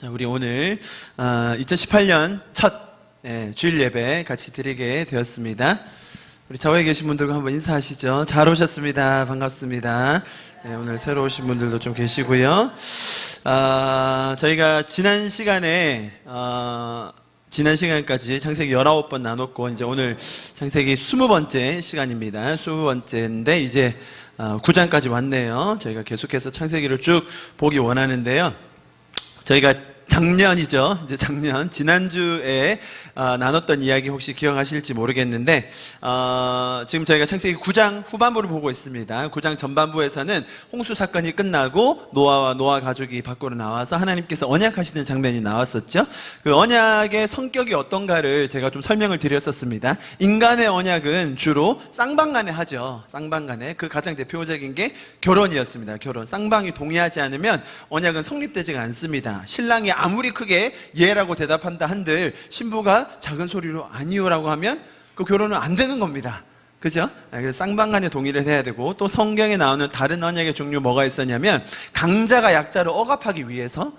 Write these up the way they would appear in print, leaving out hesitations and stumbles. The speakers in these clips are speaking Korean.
자, 우리 오늘 2018년 첫 주일 예배 같이 드리게 되었습니다. 우리 좌우에 계신 분들과 한번 인사하시죠. 잘 오셨습니다. 반갑습니다. 오늘 새로 오신 분들도 좀 계시고요. 저희가 지난 시간까지 창세기 19번 나눴고, 이제 오늘 창세기 20번째 시간입니다. 20번째인데, 이제 9장까지 왔네요. 저희가 계속해서 창세기를 쭉 보기 원하는데요. 저희가 지난주에 나눴던 이야기 혹시 기억하실지 모르겠는데, 지금 저희가 창세기 9장 후반부를 보고 있습니다. 9장 전반부에서는 홍수 사건이 끝나고 노아와 노아 가족이 밖으로 나와서 하나님께서 언약하시는 장면이 나왔었죠. 그 언약의 성격이 어떤가를 제가 좀 설명을 드렸었습니다. 인간의 언약은 주로 쌍방간에 하죠. 쌍방간에. 그 가장 대표적인 게 결혼이었습니다. 결혼. 쌍방이 동의하지 않으면 언약은 성립되지가 않습니다. 신랑이 아무리 크게 예라고 대답한다 한들 신부가 작은 소리로 아니요라고 하면 그 결혼은 안 되는 겁니다. 그죠? 그래서 쌍방간에 동의를 해야 되고, 또 성경에 나오는 다른 언약의 종류 뭐가 있었냐면, 강자가 약자를 억압하기 위해서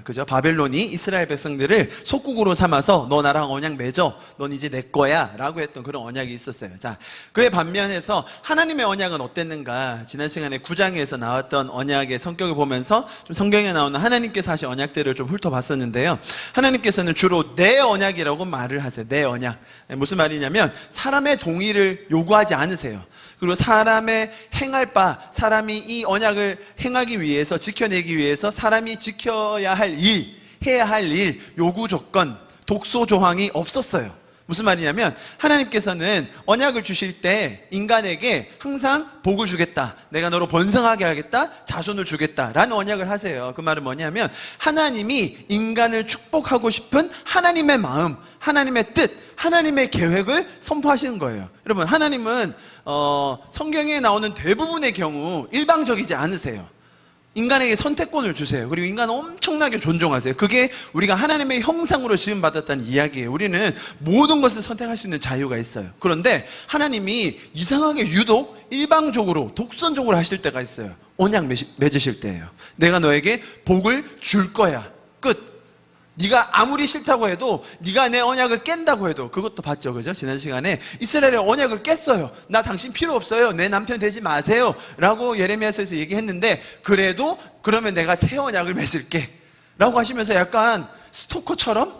그죠? 바벨론이 이스라엘 백성들을 속국으로 삼아서 너 나랑 언약 맺어, 넌 이제 내 거야 라고 했던 그런 언약이 있었어요. 자, 그에 반면에서 하나님의 언약은 어땠는가? 지난 시간에 9장에서 나왔던 언약의 성격을 보면서 좀 성경에 나오는 하나님께서 하신 언약들을 좀 훑어봤었는데요. 하나님께서는 주로 내 언약이라고 말을 하세요. 내 언약. 무슨 말이냐면 사람의 동의를 요구하지 않으세요. 그리고 사람의 행할 바, 사람이 이 언약을 행하기 위해서, 지켜내기 위해서 사람이 지켜야 할 일, 해야 할 일, 요구 조건, 독소 조항이 없었어요. 무슨 말이냐면 하나님께서는 언약을 주실 때 인간에게 항상 복을 주겠다, 내가 너로 번성하게 하겠다, 자손을 주겠다 라는 언약을 하세요. 그 말은 뭐냐면 하나님이 인간을 축복하고 싶은 하나님의 마음, 하나님의 뜻, 하나님의 계획을 선포하시는 거예요. 여러분, 하나님은 성경에 나오는 대부분의 경우 일방적이지 않으세요. 인간에게 선택권을 주세요. 그리고 인간을 엄청나게 존중하세요. 그게 우리가 하나님의 형상으로 지음받았다는 이야기예요. 우리는 모든 것을 선택할 수 있는 자유가 있어요. 그런데 하나님이 이상하게 유독 일방적으로, 독선적으로 하실 때가 있어요. 언약 맺으실 때예요. 내가 너에게 복을 줄 거야. 끝. 네가 아무리 싫다고 해도, 네가 내 언약을 깬다고 해도, 그것도 봤죠, 그죠? 지난 시간에 이스라엘의 언약을 깼어요. 나 당신 필요 없어요. 내 남편 되지 마세요 라고 예레미야서에서 얘기했는데, 그래도 그러면 내가 새 언약을 맺을게 라고 하시면서 약간 스토커처럼,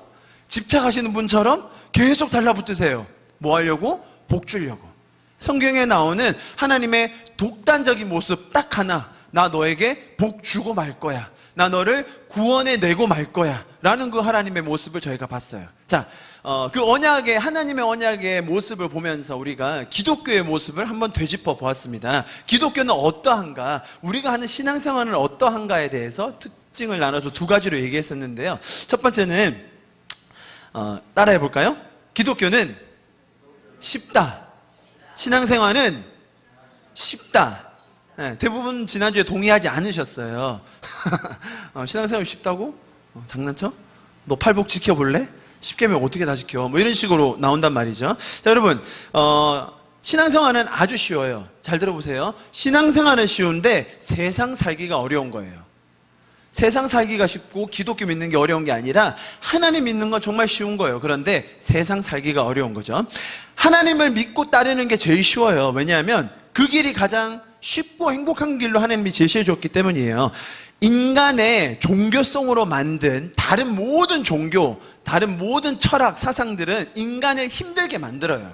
집착하시는 분처럼 계속 달라붙으세요. 뭐 하려고? 복 주려고. 성경에 나오는 하나님의 독단적인 모습 딱 하나, 나 너에게 복 주고 말 거야, 나 너를 구원해 내고 말 거야 라는 그 하나님의 모습을 저희가 봤어요. 자, 그 언약의, 하나님의 언약의 모습을 보면서 우리가 기독교의 모습을 한번 되짚어 보았습니다. 기독교는 어떠한가, 우리가 하는 신앙생활은 어떠한가에 대해서 특징을 나눠서 두 가지로 얘기했었는데요. 첫 번째는 따라해 볼까요? 기독교는 쉽다. 신앙생활은 쉽다. 네, 대부분 지난주에 동의하지 않으셨어요. 신앙생활 쉽다고? 장난쳐? 너 팔복 지켜볼래? 쉽게면 어떻게 다 지켜? 뭐 이런 식으로 나온단 말이죠. 자, 여러분, 신앙생활은 아주 쉬워요. 잘 들어보세요. 신앙생활은 쉬운데 세상 살기가 어려운 거예요. 세상 살기가 쉽고 기독교 믿는 게 어려운 게 아니라 하나님 믿는 건 정말 쉬운 거예요. 그런데 세상 살기가 어려운 거죠. 하나님을 믿고 따르는 게 제일 쉬워요. 왜냐하면 그 길이 가장 쉽고 행복한 길로 하나님이 제시해 줬기 때문이에요. 인간의 종교성으로 만든 다른 모든 종교, 다른 모든 철학, 사상들은 인간을 힘들게 만들어요.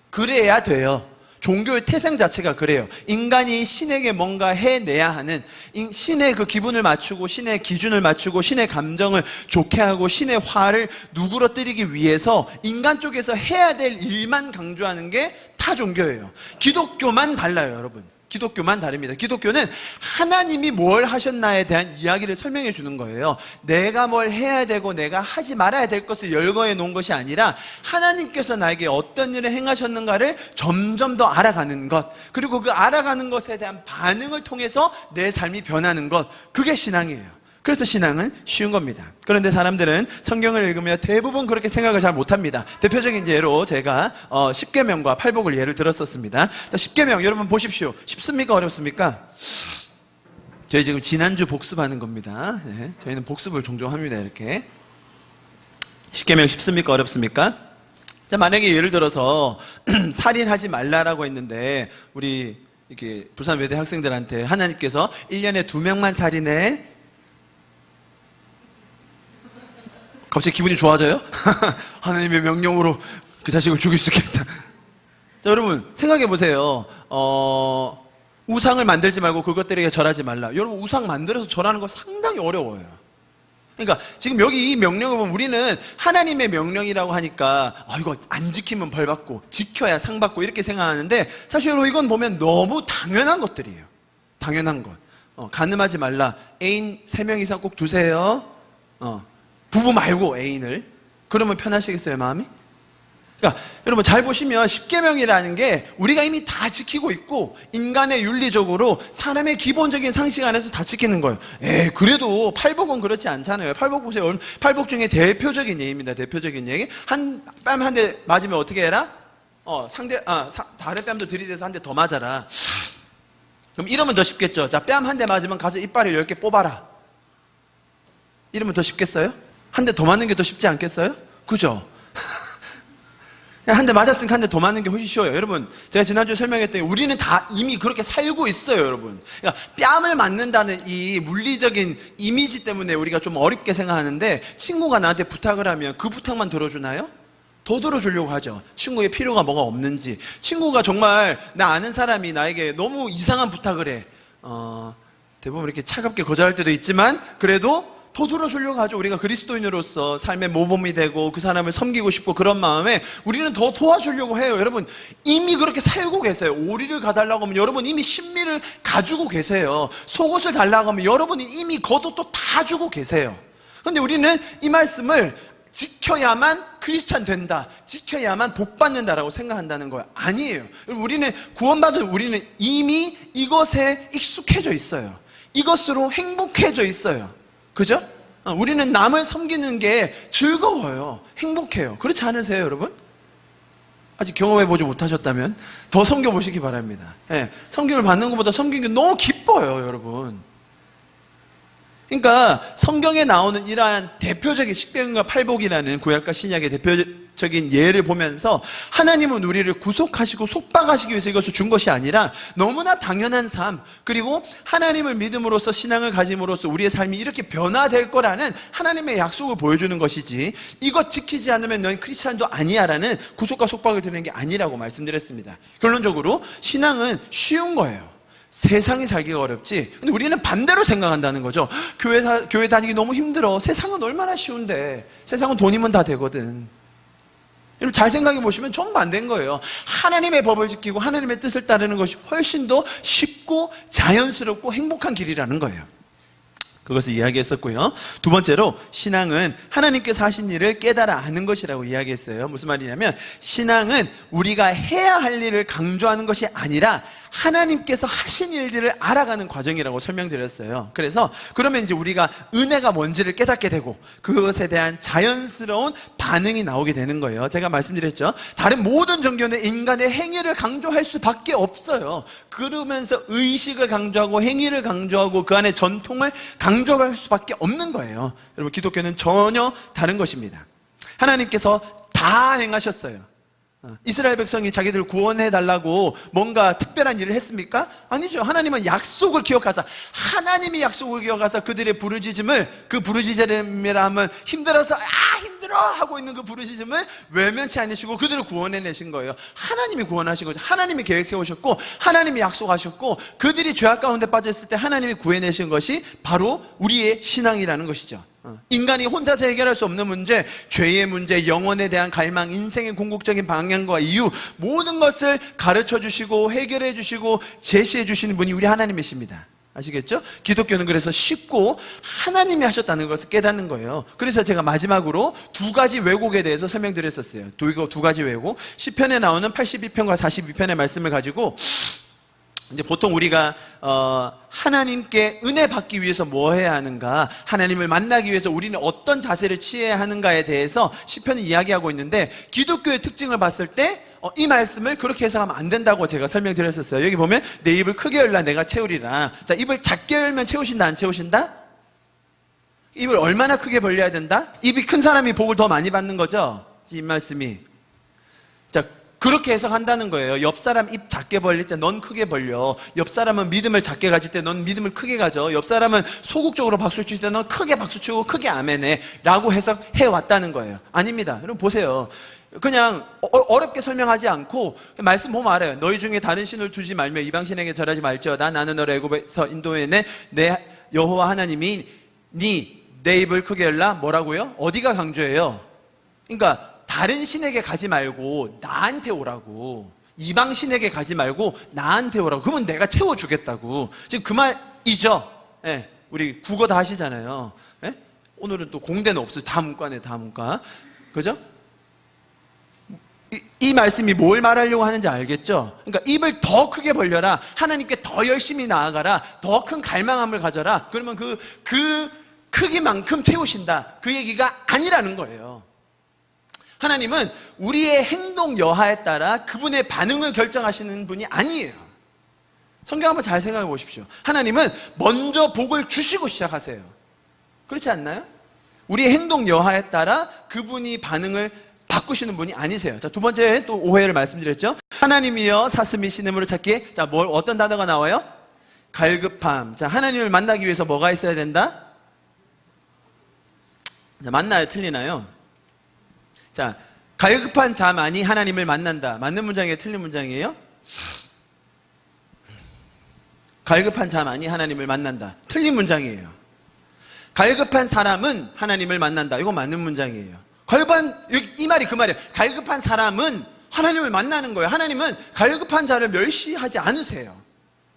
그래야 돼요. 종교의 태생 자체가 그래요. 인간이 신에게 뭔가 해내야 하는, 신의 그 기분을 맞추고, 신의 기준을 맞추고, 신의 감정을 좋게 하고, 신의 화를 누그러뜨리기 위해서 인간 쪽에서 해야 될 일만 강조하는 게 타 종교예요. 기독교만 달라요, 여러분. 기독교만 다릅니다. 기독교는 하나님이 뭘 하셨나에 대한 이야기를 설명해 주는 거예요. 내가 뭘 해야 되고 내가 하지 말아야 될 것을 열거해 놓은 것이 아니라 하나님께서 나에게 어떤 일을 행하셨는가를 점점 더 알아가는 것, 그리고 그 알아가는 것에 대한 반응을 통해서 내 삶이 변하는 것, 그게 신앙이에요. 그래서 신앙은 쉬운 겁니다. 그런데 사람들은 성경을 읽으며 대부분 그렇게 생각을 잘 못합니다. 대표적인 예로 제가 십계명과 팔복을 예를 들었었습니다. 자, 십계명 여러분 보십시오. 쉽습니까? 어렵습니까? 저희 지금 지난주 복습하는 겁니다. 네, 저희는 복습을 종종 합니다. 이렇게. 십계명 쉽습니까? 어렵습니까? 자, 만약에 예를 들어서 살인하지 말라라고 했는데 우리 이렇게 부산 외대 학생들한테 하나님께서 1년에 2명만 살인해. 갑자기 기분이 좋아져요? 하나님의 명령으로 그 자식을 죽일 수 있겠다. 자, 여러분 생각해 보세요. 우상을 만들지 말고 그것들에게 절하지 말라. 여러분 우상 만들어서 절하는 거 상당히 어려워요. 그러니까 지금 여기 이 명령을 보면 우리는 하나님의 명령이라고 하니까 이거 안 지키면 벌 받고 지켜야 상 받고 이렇게 생각하는데 사실 여러분 이건 보면 너무 당연한 것들이에요. 당연한 것. 간음하지 말라. 애인 3명 이상 꼭 두세요. 부부 말고 애인을. 그러면 편하시겠어요, 마음이? 그러니까 여러분 잘 보시면 십계명이라는 게 우리가 이미 다 지키고 있고 인간의 윤리적으로 사람의 기본적인 상식 안에서 다 지키는 거예요. 그래도 팔복은 그렇지 않잖아요. 팔복 보세요. 팔복 중에 대표적인 예입니다. 대표적인 얘기. 뺨 한 대 맞으면 어떻게 해라? 다른 뺨도 들이대서 한 대 더 맞아라. 그럼 이러면 더 쉽겠죠. 자, 뺨 한 대 맞으면 가서 이빨을 10개 뽑아라. 이러면 더 쉽겠어요? 한 대 더 맞는 게 더 쉽지 않겠어요? 그죠? 한 대 맞았으니까 한 대 더 맞는 게 훨씬 쉬워요. 여러분, 제가 지난주에 설명했더니 우리는 다 이미 그렇게 살고 있어요, 여러분. 그러니까 뺨을 맞는다는 이 물리적인 이미지 때문에 우리가 좀 어렵게 생각하는데 친구가 나한테 부탁을 하면 그 부탁만 들어주나요? 더 들어주려고 하죠. 친구의 필요가 뭐가 없는지. 친구가 정말 나 아는 사람이 나에게 너무 이상한 부탁을 해. 대부분 이렇게 차갑게 거절할 때도 있지만 그래도 더 들어주려고 하죠. 우리가 그리스도인으로서 삶의 모범이 되고 그 사람을 섬기고 싶고 그런 마음에 우리는 더 도와주려고 해요. 여러분 이미 그렇게 살고 계세요. 오리를 가달라고 하면 여러분 이미 신미를 가지고 계세요. 속옷을 달라고 하면 여러분이 이미 겉옷도 다 주고 계세요. 그런데 우리는 이 말씀을 지켜야만 크리스찬 된다, 지켜야만 복 받는다라고 생각한다는 거예요. 아니에요. 우리는 구원받은 우리는 이미 이것에 익숙해져 있어요. 이것으로 행복해져 있어요. 그죠? 우리는 남을 섬기는 게 즐거워요. 행복해요. 그렇지 않으세요, 여러분? 아직 경험해보지 못하셨다면 더 섬겨보시기 바랍니다. 섬김을 받는 것보다 섬기는 게 너무 기뻐요, 여러분. 그러니까 성경에 나오는 이러한 대표적인 십계명과 팔복이라는 구약과 신약의 대표적인 예를 보면서 하나님은 우리를 구속하시고 속박하시기 위해서 이것을 준 것이 아니라 너무나 당연한 삶, 그리고 하나님을 믿음으로써 신앙을 가짐으로써 우리의 삶이 이렇게 변화될 거라는 하나님의 약속을 보여주는 것이지 이것 지키지 않으면 너희 크리스찬도 아니야 라는 구속과 속박을 드리는 게 아니라고 말씀드렸습니다. 결론적으로 신앙은 쉬운 거예요. 세상이 살기가 어렵지. 근데 우리는 반대로 생각한다는 거죠. 교회 다니기 너무 힘들어. 세상은 얼마나 쉬운데. 세상은 돈이면 다 되거든. 여러분 잘 생각해 보시면 정반대인 거예요. 하나님의 법을 지키고 하나님의 뜻을 따르는 것이 훨씬 더 쉽고 자연스럽고 행복한 길이라는 거예요. 그것을 이야기했었고요. 두 번째로 신앙은 하나님께서 하신 일을 깨달아 아는 것이라고 이야기했어요. 무슨 말이냐면 신앙은 우리가 해야 할 일을 강조하는 것이 아니라 하나님께서 하신 일들을 알아가는 과정이라고 설명드렸어요. 그래서 그러면 이제 우리가 은혜가 뭔지를 깨닫게 되고 그것에 대한 자연스러운 반응이 나오게 되는 거예요. 제가 말씀드렸죠. 다른 모든 종교는 인간의 행위를 강조할 수밖에 없어요. 그러면서 의식을 강조하고 행위를 강조하고 그 안에 전통을 강조할 수밖에 없는 거예요. 여러분 기독교는 전혀 다른 것입니다. 하나님께서 다 행하셨어요. 이스라엘 백성이 자기들을 구원해달라고 뭔가 특별한 일을 했습니까? 아니죠. 하나님은 약속을 기억하사 하나님이 약속을 기억하사 그들의 부르짖음을 그 부르짖음이라 하면 힘들어서 힘들어 하고 있는 그 부르짖음을 외면치 않으시고 그들을 구원해내신 거예요. 하나님이 구원하신 거죠. 하나님이 계획 세우셨고 하나님이 약속하셨고 그들이 죄악 가운데 빠졌을 때 하나님이 구해내신 것이 바로 우리의 신앙이라는 것이죠. 인간이 혼자서 해결할 수 없는 문제, 죄의 문제, 영혼에 대한 갈망, 인생의 궁극적인 방향과 이유 모든 것을 가르쳐 주시고 해결해 주시고 제시해 주시는 분이 우리 하나님이십니다. 아시겠죠? 기독교는 그래서 쉽고 하나님이 하셨다는 것을 깨닫는 거예요. 그래서 제가 마지막으로 두 가지 왜곡에 대해서 설명드렸었어요. 두 가지 왜곡. 시편에 나오는 82편과 42편의 말씀을 가지고 이제 보통 우리가 하나님께 은혜 받기 위해서 뭐 해야 하는가, 하나님을 만나기 위해서 우리는 어떤 자세를 취해야 하는가에 대해서 시편은 이야기하고 있는데 기독교의 특징을 봤을 때 이 말씀을 그렇게 해석하면 안 된다고 제가 설명드렸었어요. 여기 보면 내 입을 크게 열라 내가 채우리라. 자, 입을 작게 열면 채우신다 안 채우신다? 입을 얼마나 크게 벌려야 된다? 입이 큰 사람이 복을 더 많이 받는 거죠? 이 말씀이. 자, 그렇게 해석한다는 거예요. 옆 사람 입 작게 벌릴 때 넌 크게 벌려. 옆 사람은 믿음을 작게 가질 때 넌 믿음을 크게 가져. 옆 사람은 소극적으로 박수 칠 때 넌 크게 박수 치고 크게 아멘해 라고 해석해 왔다는 거예요. 아닙니다. 여러분 보세요. 그냥 어렵게 설명하지 않고 말씀 보면 알아요. 너희 중에 다른 신을 두지 말며 이방신에게 절하지 말지어다. 나는 너를 애굽에서 인도해내 내 여호와 하나님이 내 입을 크게 열라. 뭐라고요? 어디가 강조해요? 그러니까 다른 신에게 가지 말고 나한테 오라고. 이방 신에게 가지 말고 나한테 오라고. 그러면 내가 채워주겠다고. 지금 그 말이죠. 예, 우리 국어 다 하시잖아요. 예? 오늘은 또 공대는 없어요. 다 문과네, 다 문과. 그죠? 이 말씀이 뭘 말하려고 하는지 알겠죠? 그러니까 입을 더 크게 벌려라. 하나님께 더 열심히 나아가라. 더 큰 갈망함을 가져라. 그러면 그 크기만큼 채우신다. 그 얘기가 아니라는 거예요. 하나님은 우리의 행동 여하에 따라 그분의 반응을 결정하시는 분이 아니에요. 성경 한번 잘 생각해 보십시오. 하나님은 먼저 복을 주시고 시작하세요. 그렇지 않나요? 우리의 행동 여하에 따라 그분이 반응을 바꾸시는 분이 아니세요. 자, 두 번째 또 오해를 말씀드렸죠. 하나님이여 사슴이 신음으로 찾기에 자, 어떤 단어가 나와요? 갈급함. 자, 하나님을 만나기 위해서 뭐가 있어야 된다? 자, 맞나요? 틀리나요? 자, 갈급한 자만이 하나님을 만난다. 맞는 문장이에요? 틀린 문장이에요? 갈급한 자만이 하나님을 만난다. 틀린 문장이에요. 갈급한 사람은 하나님을 만난다. 이거 맞는 문장이에요. 이 말이 그 말이에요. 갈급한 사람은 하나님을 만나는 거예요. 하나님은 갈급한 자를 멸시하지 않으세요.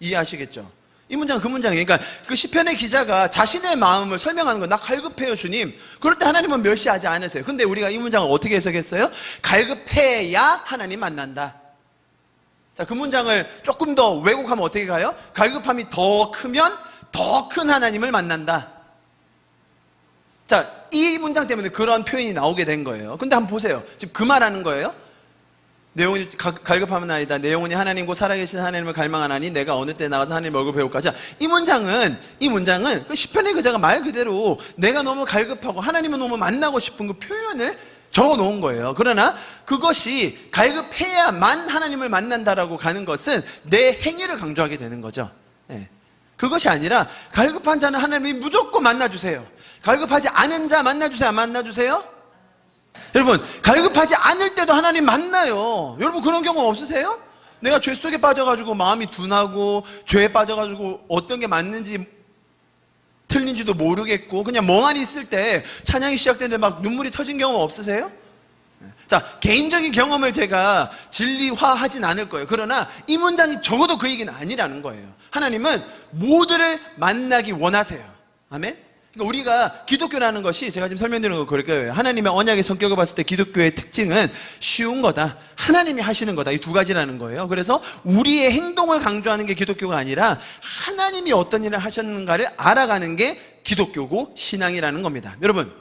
이해하시겠죠? 이 문장은 그 문장이에요. 그러니까 그 시편의 기자가 자신의 마음을 설명하는 거예요. 나 갈급해요, 주님. 그럴 때 하나님은 멸시하지 않으세요. 근데 우리가 이 문장을 어떻게 해석했어요? 갈급해야 하나님 만난다. 자, 그 문장을 조금 더 왜곡하면 어떻게 가요? 갈급함이 더 크면 더 큰 하나님을 만난다. 자, 이 문장 때문에 그런 표현이 나오게 된 거예요. 근데 한번 보세요. 지금 그 말하는 거예요. 내 영혼이 갈급함은 아니다. 내 영혼이 하나님과 살아계신 하나님을 갈망하나니 내가 어느 때 나가서 하나님 얼굴 배울까. 자, 이 문장은 그 시편의 그자가 말 그대로 내가 너무 갈급하고 하나님을 너무 만나고 싶은 그 표현을 적어 놓은 거예요. 그러나 그것이 갈급해야만 하나님을 만난다라고 가는 것은 내 행위를 강조하게 되는 거죠. 네. 그것이 아니라 갈급한 자는 하나님이 무조건 만나주세요. 갈급하지 않은 자 만나주세요. 안 만나주세요? 여러분, 갈급하지 않을 때도 하나님 만나요. 여러분 그런 경험 없으세요? 내가 죄 속에 빠져가지고 마음이 둔하고 죄에 빠져가지고 어떤 게 맞는지 틀린지도 모르겠고 그냥 멍하니 있을 때 찬양이 시작되는데 막 눈물이 터진 경험 없으세요? 자, 개인적인 경험을 제가 진리화하진 않을 거예요. 그러나 이 문장이 적어도 그 얘기는 아니라는 거예요. 하나님은 모두를 만나기 원하세요. 아멘? 그러니까 우리가 기독교라는 것이 제가 지금 설명드리는 거 그럴 거예요. 하나님의 언약의 성격을 봤을 때 기독교의 특징은 쉬운 거다. 하나님이 하시는 거다. 이 두 가지라는 거예요. 그래서 우리의 행동을 강조하는 게 기독교가 아니라 하나님이 어떤 일을 하셨는가를 알아가는 게 기독교고 신앙이라는 겁니다. 여러분,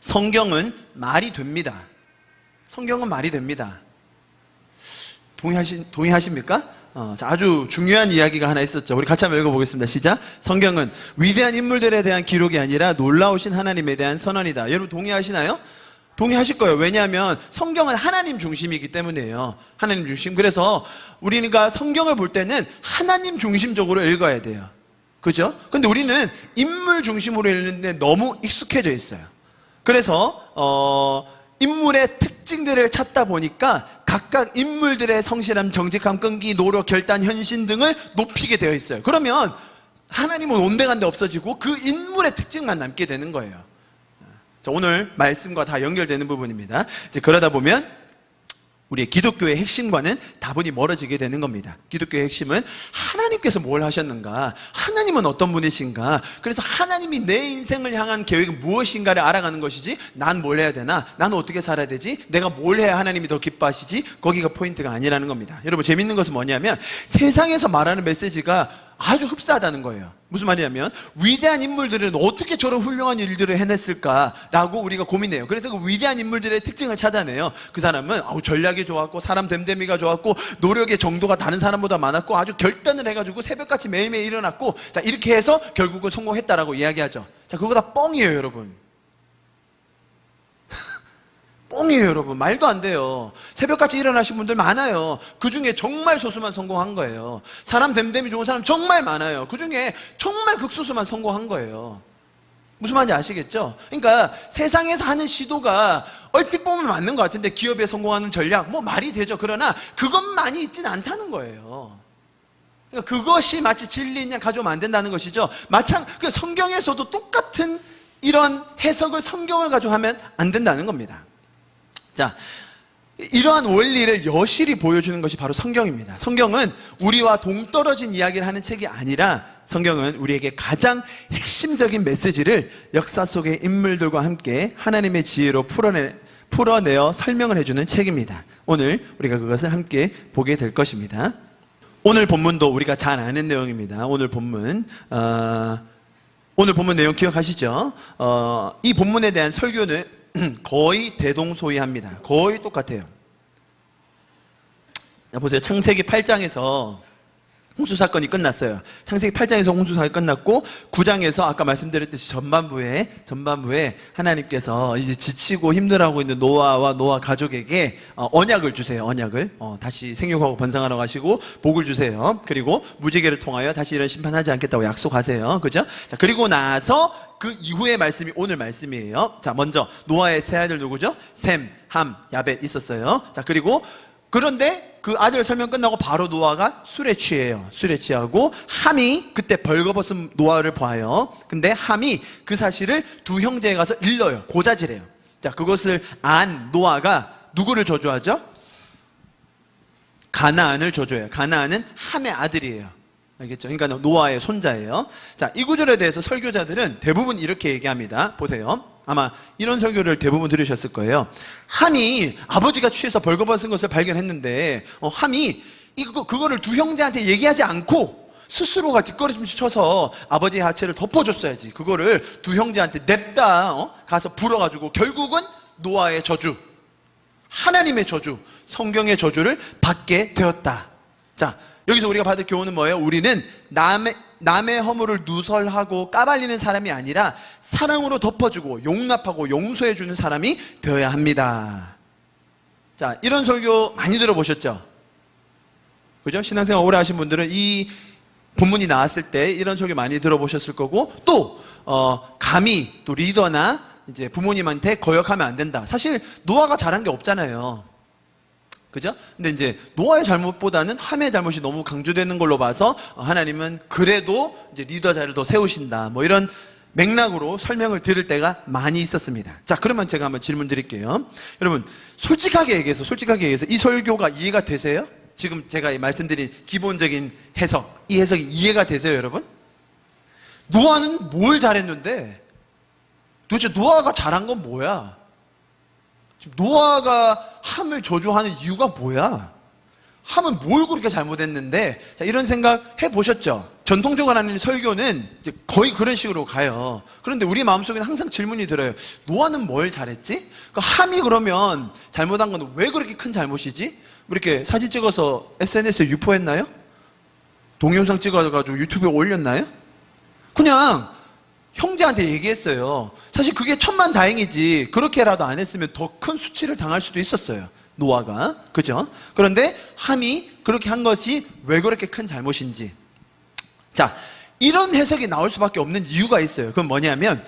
성경은 말이 됩니다. 성경은 말이 됩니다. 동의하십니까? 자, 아주 중요한 이야기가 하나 있었죠. 우리 같이 한번 읽어보겠습니다. 시작. 성경은 위대한 인물들에 대한 기록이 아니라 놀라우신 하나님에 대한 선언이다. 여러분 동의하시나요? 동의하실 거예요. 왜냐하면 성경은 하나님 중심이기 때문이에요. 하나님 중심. 그래서 우리가 성경을 볼 때는 하나님 중심적으로 읽어야 돼요. 그죠? 근데 우리는 인물 중심으로 읽는데 너무 익숙해져 있어요. 그래서 인물의 특징들을 찾다 보니까 각각 인물들의 성실함, 정직함, 끈기, 노력, 결단, 현신 등을 높이게 되어 있어요. 그러면 하나님은 온데간데 없어지고 그 인물의 특징만 남게 되는 거예요. 자, 오늘 말씀과 다 연결되는 부분입니다. 이제 그러다 보면 우리의 기독교의 핵심과는 다분히 멀어지게 되는 겁니다. 기독교의 핵심은 하나님께서 뭘 하셨는가, 하나님은 어떤 분이신가, 그래서 하나님이 내 인생을 향한 계획이 무엇인가를 알아가는 것이지 난 뭘 해야 되나, 나는 어떻게 살아야 되지, 내가 뭘 해야 하나님이 더 기뻐하시지, 거기가 포인트가 아니라는 겁니다. 여러분 재밌는 것은 뭐냐면 세상에서 말하는 메시지가 아주 흡사하다는 거예요. 무슨 말이냐면 위대한 인물들은 어떻게 저런 훌륭한 일들을 해냈을까라고 우리가 고민해요. 그래서 그 위대한 인물들의 특징을 찾아내요. 그 사람은 전략이 좋았고 사람 됨됨이가 좋았고 노력의 정도가 다른 사람보다 많았고 아주 결단을 해가지고 새벽같이 매일매일 일어났고, 자, 이렇게 해서 결국은 성공했다라고 이야기하죠. 자, 그거 다 뻥이에요, 여러분. 뻥이에요, 여러분. 말도 안 돼요. 새벽같이 일어나신 분들 많아요. 그 중에 정말 소수만 성공한 거예요. 사람 됨됨이 좋은 사람 정말 많아요. 그 중에 정말 극소수만 성공한 거예요. 무슨 말인지 아시겠죠? 그러니까 세상에서 하는 시도가 얼핏 보면 맞는 것 같은데 기업에 성공하는 전략, 뭐 말이 되죠. 그러나 그것만이 있지는 않다는 거예요. 그러니까 그것이 마치 진리인 양 가져오면 안 된다는 것이죠. 성경에서도 똑같은 이런 해석을 성경을 가지고 하면 안 된다는 겁니다. 자, 이러한 원리를 여실히 보여주는 것이 바로 성경입니다. 성경은 우리와 동떨어진 이야기를 하는 책이 아니라 성경은 우리에게 가장 핵심적인 메시지를 역사 속의 인물들과 함께 하나님의 지혜로 풀어내어 설명을 해주는 책입니다. 오늘 우리가 그것을 함께 보게 될 것입니다. 오늘 본문도 우리가 잘 아는 내용입니다. 오늘 본문 내용 기억하시죠? 이 본문에 대한 설교는 거의 대동소이합니다. 거의 똑같아요. 보세요. 창세기 8장에서 홍수사건이 끝났어요. 창세기 8장에서 홍수사건이 끝났고 9장에서 아까 말씀드렸듯이 전반부에 하나님께서 이제 지치고 힘들어하고 있는 노아와 노아 가족에게 언약을 주세요. 언약을 다시 생육하고 번성하라고 하시고 복을 주세요. 그리고 무지개를 통하여 다시 이런 심판하지 않겠다고 약속하세요. 그죠? 자, 그리고 나서 그 이후의 말씀이 오늘 말씀이에요. 자, 먼저 노아의 세 아들 누구죠? 셈, 함, 야벳 있었어요. 자, 그런데 그 아들 설명 끝나고 바로 노아가 술에 취해요. 술에 취하고 함이 그때 벌거벗은 노아를 봐요. 근데 함이 그 사실을 두 형제에 가서 일러요. 고자질해요. 자, 그것을 안 노아가 누구를 저주하죠? 가나안을 저주해요. 가나안은 함의 아들이에요. 알겠죠? 그러니까 노아의 손자예요. 자, 이 구절에 대해서 설교자들은 대부분 이렇게 얘기합니다. 보세요. 아마 이런 설교를 대부분 들으셨을 거예요. 함이 아버지가 취해서 벌거벗은 것을 발견했는데 함이 그거를 두 형제한테 얘기하지 않고 스스로가 뒷걸음질 쳐서 아버지의 하체를 덮어줬어야지. 그거를 두 형제한테 냅다 가서 불어가지고 결국은 노아의 저주, 하나님의 저주, 성경의 저주를 받게 되었다. 자, 여기서 우리가 받을 교훈은 뭐예요? 우리는 남의 허물을 누설하고 까발리는 사람이 아니라 사랑으로 덮어주고 용납하고 용서해주는 사람이 되어야 합니다. 자, 이런 설교 많이 들어보셨죠? 그죠? 신앙생활 오래 하신 분들은 이 본문이 나왔을 때 이런 설교 많이 들어보셨을 거고, 또 감히 또 리더나 이제 부모님한테 거역하면 안 된다. 사실 노아가 잘한 게 없잖아요. 그죠? 근데 이제 노아의 잘못보다는 함의 잘못이 너무 강조되는 걸로 봐서 하나님은 그래도 이제 리더 자리를 더 세우신다. 뭐 이런 맥락으로 설명을 들을 때가 많이 있었습니다. 자, 그러면 제가 한번 질문 드릴게요. 여러분, 솔직하게 얘기해서 이 설교가 이해가 되세요? 지금 제가 말씀드린 기본적인 해석, 이 해석이 이해가 되세요, 여러분? 노아는 뭘 잘했는데 도대체 노아가 잘한 건 뭐야? 지금 노아가 함을 저주하는 이유가 뭐야? 함은 뭘 그렇게 잘못했는데? 자, 이런 생각 해보셨죠? 전통적으로 하는 설교는 이제 거의 그런 식으로 가요. 그런데 우리 마음속에는 항상 질문이 들어요. 노아는 뭘 잘했지? 그러니까 함이 그러면 잘못한 건 왜 그렇게 큰 잘못이지? 이렇게 사진 찍어서 SNS에 유포했나요? 동영상 찍어가지고 유튜브에 올렸나요? 그냥 형제한테 얘기했어요. 사실 그게 천만다행이지 그렇게라도 안 했으면 더 큰 수치를 당할 수도 있었어요. 노아가. 그죠? 그런데 함이 그렇게 한 것이 왜 그렇게 큰 잘못인지. 자, 이런 해석이 나올 수밖에 없는 이유가 있어요. 그건 뭐냐면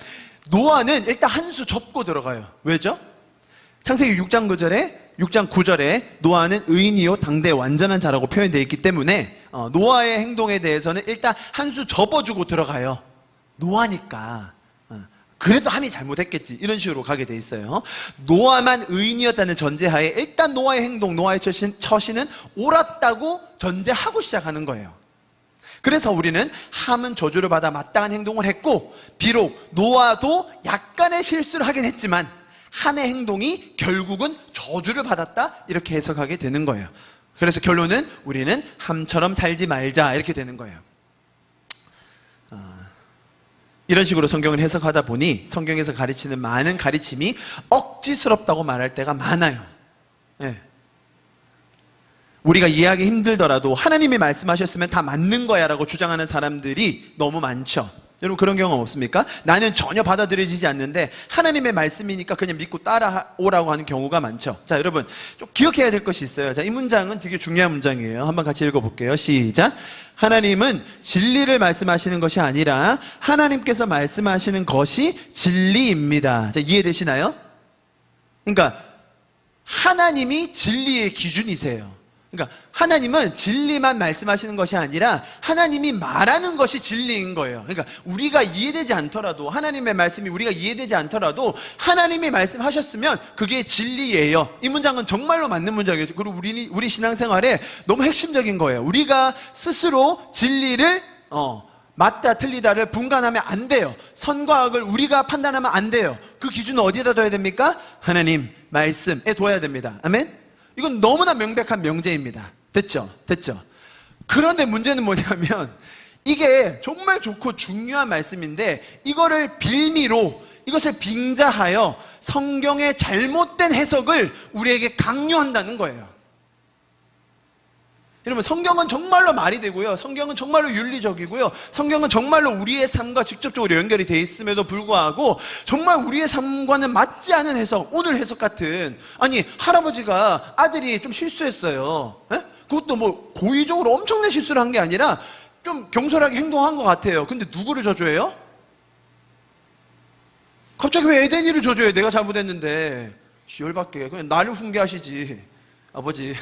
노아는 일단 한 수 접고 들어가요. 왜죠? 창세기 6장 9절에 노아는 의인이요 당대 완전한 자라고 표현되어 있기 때문에 노아의 행동에 대해서는 일단 한 수 접어주고 들어가요. 노아니까 그래도 함이 잘못했겠지 이런 식으로 가게 돼 있어요. 노아만 의인이었다는 전제하에 일단 노아의 행동, 노아의 처신은 옳았다고 전제하고 시작하는 거예요. 그래서 우리는 함은 저주를 받아 마땅한 행동을 했고, 비록 노아도 약간의 실수를 하긴 했지만 함의 행동이 결국은 저주를 받았다 이렇게 해석하게 되는 거예요. 그래서 결론은 우리는 함처럼 살지 말자 이렇게 되는 거예요. 이런 식으로 성경을 해석하다 보니 성경에서 가르치는 많은 가르침이 억지스럽다고 말할 때가 많아요. 네. 우리가 이해하기 힘들더라도 하나님이 말씀하셨으면 다 맞는 거야 라고 주장하는 사람들이 너무 많죠. 여러분 그런 경험 없습니까? 나는 전혀 받아들여지지 않는데 하나님의 말씀이니까 그냥 믿고 따라오라고 하는 경우가 많죠. 자, 여러분 좀 기억해야 될 것이 있어요. 자, 이 문장은 되게 중요한 문장이에요. 한번 같이 읽어볼게요. 시작. 하나님은 진리를 말씀하시는 것이 아니라 하나님께서 말씀하시는 것이 진리입니다. 자, 이해되시나요? 그러니까 하나님이 진리의 기준이세요. 그러니까 하나님은 진리만 말씀하시는 것이 아니라 하나님이 말하는 것이 진리인 거예요. 그러니까 우리가 이해되지 않더라도, 하나님의 말씀이 우리가 이해되지 않더라도 하나님이 말씀하셨으면 그게 진리예요. 이 문장은 정말로 맞는 문장이에요. 그리고 우리 신앙생활에 너무 핵심적인 거예요. 우리가 스스로 진리를 맞다 틀리다를 분간하면 안 돼요. 선과 악을 우리가 판단하면 안 돼요. 그 기준은 어디다 둬야 됩니까? 하나님 말씀에 둬야 됩니다. 아멘? 이건 너무나 명백한 명제입니다. 됐죠? 그런데 문제는 뭐냐면 이게 정말 좋고 중요한 말씀인데 이거를 빌미로, 이것을 빙자하여 성경의 잘못된 해석을 우리에게 강요한다는 거예요. 여러분 성경은 정말로 말이 되고요. 성경은 정말로 윤리적이고요. 성경은 정말로 우리의 삶과 직접적으로 연결이 돼 있음에도 불구하고 정말 우리의 삶과는 맞지 않은 해석, 오늘 해석 같은, 아니 할아버지가 아들이 좀 실수했어요. 에? 그것도 뭐 고의적으로 엄청난 실수를 한 게 아니라 좀 경솔하게 행동한 것 같아요. 근데 누구를 저주해요? 갑자기 왜 에덴이를 저주해요? 내가 잘못했는데. 열받게 그냥 나를 훈계하시지 아버지.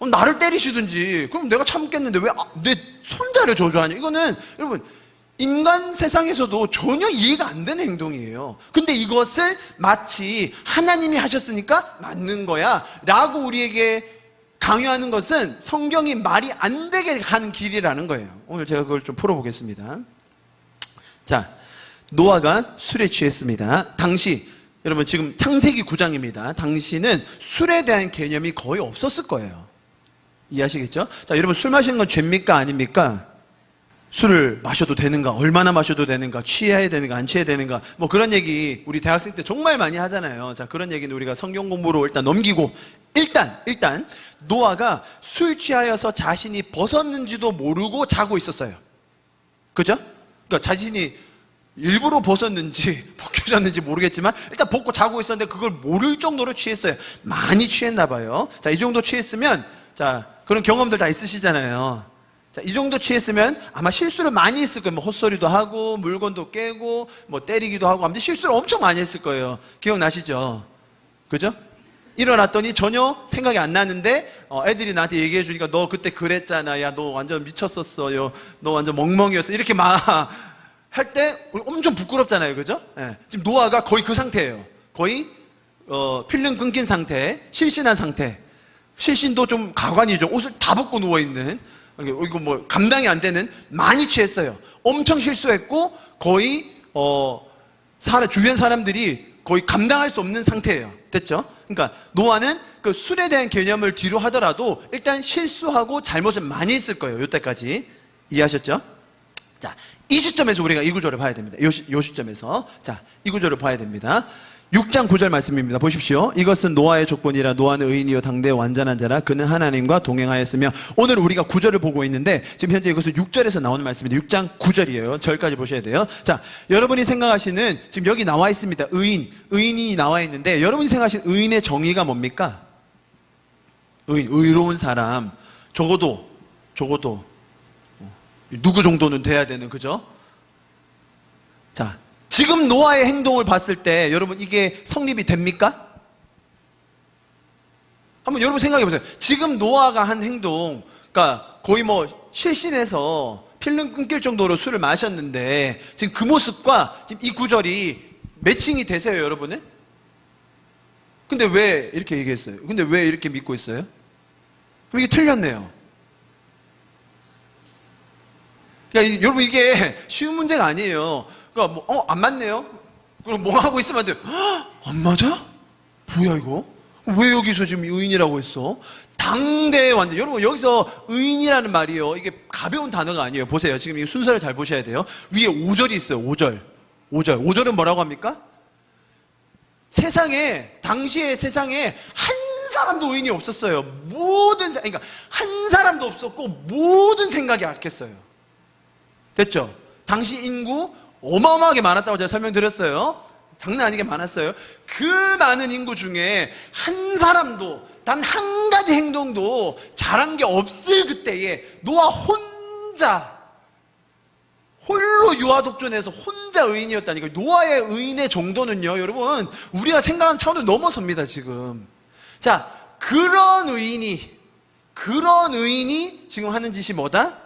나를 때리시든지, 그럼 내가 참겠는데 왜 내 손자를 저주하냐? 이거는 여러분 인간 세상에서도 전혀 이해가 안 되는 행동이에요. 근데 이것을 마치 하나님이 하셨으니까 맞는 거야 라고 우리에게 강요하는 것은 성경이 말이 안 되게 가는 길이라는 거예요. 오늘 제가 그걸 좀 풀어보겠습니다. 자, 노아가 술에 취했습니다. 당시 여러분 지금 창세기 9장입니다. 당시는 술에 대한 개념이 거의 없었을 거예요. 이해하시겠죠? 자, 여러분 술 마시는 건 죄입니까? 아닙니까? 술을 마셔도 되는가? 얼마나 마셔도 되는가? 취해야 되는가? 안 취해야 되는가? 뭐 그런 얘기 우리 대학생 때 정말 많이 하잖아요. 자, 그런 얘기는 우리가 성경 공부로 일단 넘기고 일단 노아가 술 취하여서 자신이 벗었는지도 모르고 자고 있었어요. 그죠? 그러니까 자신이 일부러 벗었는지 벗겨졌는지 모르겠지만 일단 벗고 자고 있었는데 그걸 모를 정도로 취했어요. 많이 취했나 봐요. 자, 이 정도 취했으면, 자, 그런 경험들 다 있으시잖아요. 자, 이 정도 취했으면 아마 실수를 많이 했을 거예요. 뭐 헛소리도 하고 물건도 깨고 뭐 때리기도 하고 아무튼 실수를 엄청 많이 했을 거예요. 기억나시죠? 그죠? 일어났더니 전혀 생각이 안 나는데 애들이 나한테 얘기해 주니까 너 그때 그랬잖아. 야, 너 완전 미쳤었어요. 너 완전 멍멍이었어. 이렇게 막 할 때 엄청 부끄럽잖아요. 그죠? 네. 지금 노아가 거의 그 상태예요. 거의 필름 끊긴 상태, 실신한 상태. 실신도 좀 가관이죠. 옷을 다 벗고 누워있는, 이거 뭐 감당이 안 되는, 많이 취했어요. 엄청 실수했고 거의 주변 사람들이 거의 감당할 수 없는 상태예요. 됐죠? 그러니까 노아는 그 술에 대한 개념을 뒤로 하더라도 일단 실수하고 잘못을 많이 했을 거예요. 이때까지. 이해하셨죠? 자, 이 시점에서 우리가 이 구절을 봐야 됩니다. 이 시점에서. 자, 이 구절을 봐야 됩니다. 6장 9절 말씀입니다. 보십시오. 이것은 노아의 조건이라 노아는 의인이요 당대의 완전한 자라 그는 하나님과 동행하였으며. 오늘 우리가 9절을 보고 있는데 지금 현재 이것은 6절에서 나오는 말씀입니다. 6장 9절이에요. 절까지 보셔야 돼요. 자, 여러분이 생각하시는, 지금 여기 나와 있습니다. 의인이 나와 있는데 여러분이 생각하시는 의인의 정의가 뭡니까? 의로운 사람. 적어도 누구 정도는 돼야 되는, 그죠? 자, 지금 노아의 행동을 봤을 때 여러분 이게 성립이 됩니까? 한번 여러분 생각해 보세요. 지금 노아가 한 행동, 그러니까 거의 뭐 실신해서 필름 끊길 정도로 술을 마셨는데 지금 그 모습과 지금 이 구절이 매칭이 되세요, 여러분은? 근데 왜 이렇게 얘기했어요? 근데 왜 이렇게 믿고 있어요? 그럼 이게 틀렸네요. 그러니까 여러분 이게 쉬운 문제가 아니에요. 그러니까 뭐, 안 맞네요? 그럼 뭐 하고 있으면 안 돼요? 안 맞아? 뭐야 이거? 왜 여기서 지금 의인이라고 했어? 당대의 완전. 여러분 여기서 의인이라는 말이요, 이게 가벼운 단어가 아니에요. 보세요. 지금 이 순서를 잘 보셔야 돼요. 위에 5절이 있어요. 5절은 뭐라고 합니까? 당시의 세상에 한 사람도 의인이 없었어요. 그러니까 한 사람도 없었고 모든 생각이 악했어요. 됐죠? 당시 인구 어마어마하게 많았다고 제가 설명드렸어요. 장난 아니게 많았어요. 그 많은 인구 중에 한 사람도 단 한 가지 행동도 잘한 게 없을 그때에 노아 홀로 유아독존해서 혼자 의인이었다니까. 노아의 의인의 정도는요, 여러분, 우리가 생각한 차원을 넘어섭니다, 지금. 자, 그런 의인이 지금 하는 짓이 뭐다?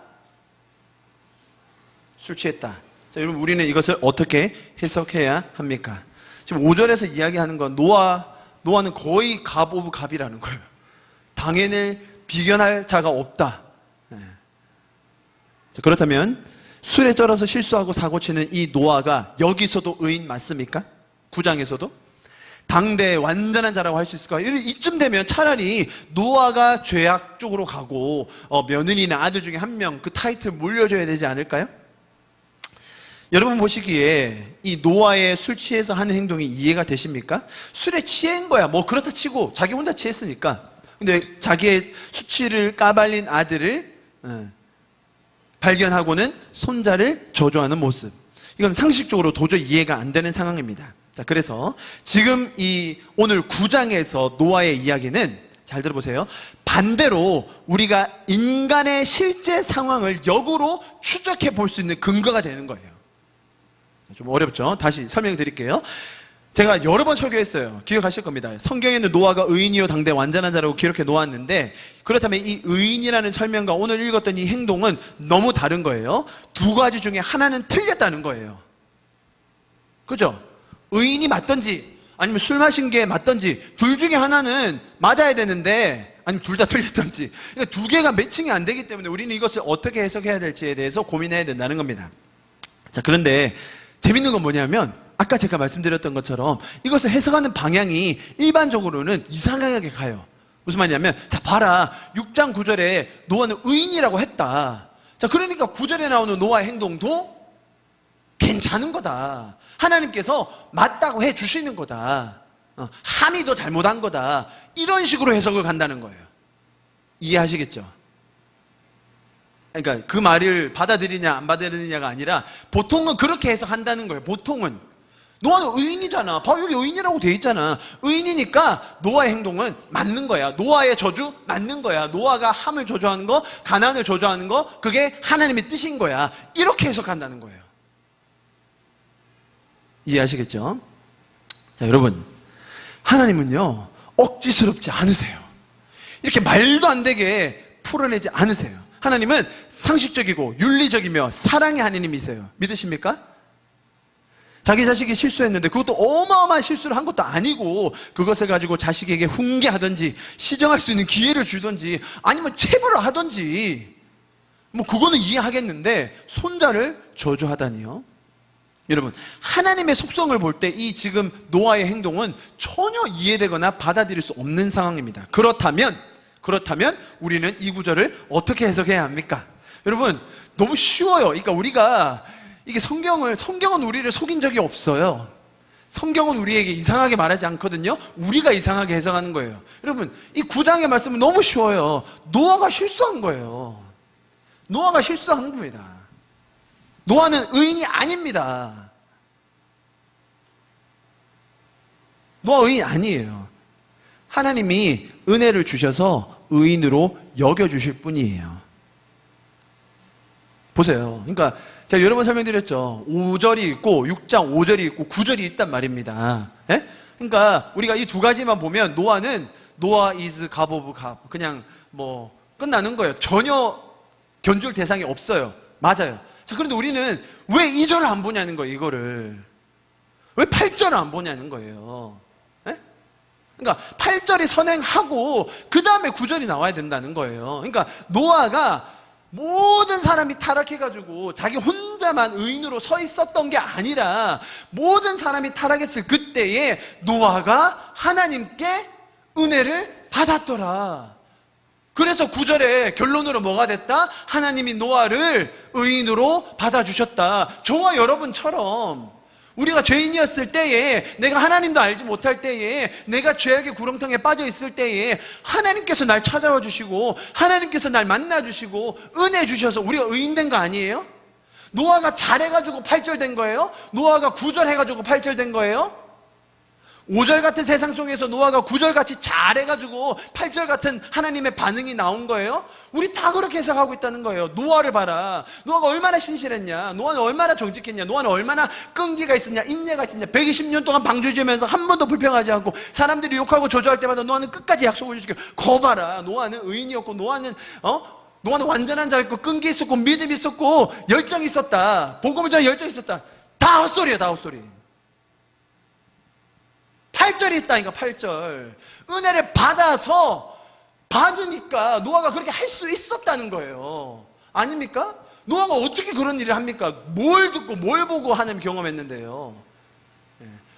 술 취했다. 자, 여러분, 우리는 이것을 어떻게 해석해야 합니까? 지금 5절에서 이야기하는 건 노아는 거의 갑 오브 갑이라는 거예요. 당연을 비견할 자가 없다. 네. 자, 그렇다면 술에 쩔어서 실수하고 사고치는 이 노아가 여기서도 의인 맞습니까? 9장에서도? 당대의 완전한 자라고 할 수 있을까요? 이쯤 되면 차라리 노아가 죄악 쪽으로 가고 며느리나 아들 중에 한 명 그 타이틀 물려줘야 되지 않을까요? 여러분 보시기에 이 노아의 술 취해서 하는 행동이 이해가 되십니까? 술에 취한 거야. 뭐 그렇다 치고 자기 혼자 취했으니까. 근데 자기의 수치를 까발린 아들을 발견하고는 손자를 저주하는 모습. 이건 상식적으로 도저히 이해가 안 되는 상황입니다. 자, 그래서 지금 오늘 9장에서 노아의 이야기는 잘 들어보세요. 반대로 우리가 인간의 실제 상황을 역으로 추적해 볼 수 있는 근거가 되는 거예요. 좀 어렵죠? 다시 설명해 드릴게요. 제가 여러 번 설교했어요. 기억하실 겁니다. 성경에는 노아가 의인이요 당대 완전한 자라고 기록해 놓았는데, 그렇다면 이 의인이라는 설명과 오늘 읽었던 이 행동은 너무 다른 거예요. 두 가지 중에 하나는 틀렸다는 거예요. 그죠? 의인이 맞든지 아니면 술 마신 게 맞든지 둘 중에 하나는 맞아야 되는데, 아니면 둘 다 틀렸든지, 그러니까 두 개가 매칭이 안 되기 때문에 우리는 이것을 어떻게 해석해야 될지에 대해서 고민해야 된다는 겁니다. 자, 그런데 재밌는 건 뭐냐면 아까 제가 말씀드렸던 것처럼 이것을 해석하는 방향이 일반적으로는 이상하게 가요. 무슨 말이냐면, 자 봐라, 6장 9절에 노아는 의인이라고 했다. 자, 그러니까 9절에 나오는 노아의 행동도 괜찮은 거다. 하나님께서 맞다고 해주시는 거다. 함이 더 잘못한 거다. 이런 식으로 해석을 간다는 거예요. 이해하시겠죠? 그러니까 그 말을 받아들이냐 안 받아들이냐가 아니라 보통은 그렇게 해석한다는 거예요. 보통은 노아는 의인이잖아. 봐, 여기 의인이라고 돼 있잖아. 의인이니까 노아의 행동은 맞는 거야. 노아의 저주 맞는 거야. 노아가 함을 저주하는 거, 가난을 저주하는 거, 그게 하나님의 뜻인 거야. 이렇게 해석한다는 거예요. 이해하시겠죠? 자, 여러분, 하나님은요 억지스럽지 않으세요. 이렇게 말도 안 되게 풀어내지 않으세요. 하나님은 상식적이고 윤리적이며 사랑의 하나님이세요. 믿으십니까? 자기 자식이 실수했는데 그것도 어마어마한 실수를 한 것도 아니고 그것을 가지고 자식에게 훈계하든지 시정할 수 있는 기회를 주든지 아니면 체벌을 하든지 뭐 그거는 이해하겠는데 손자를 저주하다니요. 여러분, 하나님의 속성을 볼 때 이 지금 노아의 행동은 전혀 이해되거나 받아들일 수 없는 상황입니다. 그렇다면 우리는 이 구절을 어떻게 해석해야 합니까? 여러분, 너무 쉬워요. 그러니까 우리가 이게 성경은 우리를 속인 적이 없어요. 성경은 우리에게 이상하게 말하지 않거든요. 우리가 이상하게 해석하는 거예요. 여러분, 이 9장의 말씀은 너무 쉬워요. 노아가 실수한 거예요. 노아가 실수한 겁니다. 노아는 의인이 아닙니다. 노아 의인 아니에요. 하나님이 은혜를 주셔서 의인으로 여겨주실 뿐이에요. 보세요. 그러니까 제가 여러 번 설명드렸죠. 5절이 있고 6장 5절이 있고 9절이 있단 말입니다. 예? 그러니까 우리가 이 두 가지만 보면 노아는 노아 is 갑 오브 갑, 그냥 뭐 끝나는 거예요. 전혀 견줄 대상이 없어요. 맞아요. 자, 그런데 우리는 왜 2절을 안 보냐는 거예요. 이거를 왜 8절을 안 보냐는 거예요. 예? 그러니까 8절이 선행하고 그 다음에 9절이 나와야 된다는 거예요. 그러니까 노아가 모든 사람이 타락해가지고 자기 혼자만 의인으로 서 있었던 게 아니라 모든 사람이 타락했을 그때에 노아가 하나님께 은혜를 받았더라. 그래서 9절에 결론으로 뭐가 됐다? 하나님이 노아를 의인으로 받아주셨다. 저와 여러분처럼 우리가 죄인이었을 때에, 내가 하나님도 알지 못할 때에, 내가 죄악의 구렁텅이에 빠져 있을 때에 하나님께서 날 찾아와 주시고 하나님께서 날 만나 주시고 은혜 주셔서 우리가 의인된 거 아니에요? 노아가 잘해가지고 8절 된 거예요? 노아가 9절 해가지고 8절 된 거예요? 5절 같은 세상 속에서 노아가 9절 같이 잘해가지고 8절 같은 하나님의 반응이 나온 거예요? 우리 다 그렇게 해석하고 있다는 거예요. 노아를 봐라. 노아가 얼마나 신실했냐? 노아는 얼마나 정직했냐? 노아는 얼마나 끈기가 있었냐? 인내가 있었냐? 120년 동안 방주지면서 한 번도 불평하지 않고 사람들이 욕하고 저주할 때마다 노아는 끝까지 약속을 지키고, 거 봐라. 노아는 의인이었고, 노아는 완전한 자였고, 끈기 있었고, 믿음이 있었고, 열정이 있었다. 복음을 전에 열정이 있었다. 다 헛소리야, 다 헛소리. 8절이 있다니까. 8절. 은혜를 받으니까 노아가 그렇게 할 수 있었다는 거예요. 아닙니까? 노아가 어떻게 그런 일을 합니까? 뭘 듣고 뭘 보고 하나님 경험했는데요.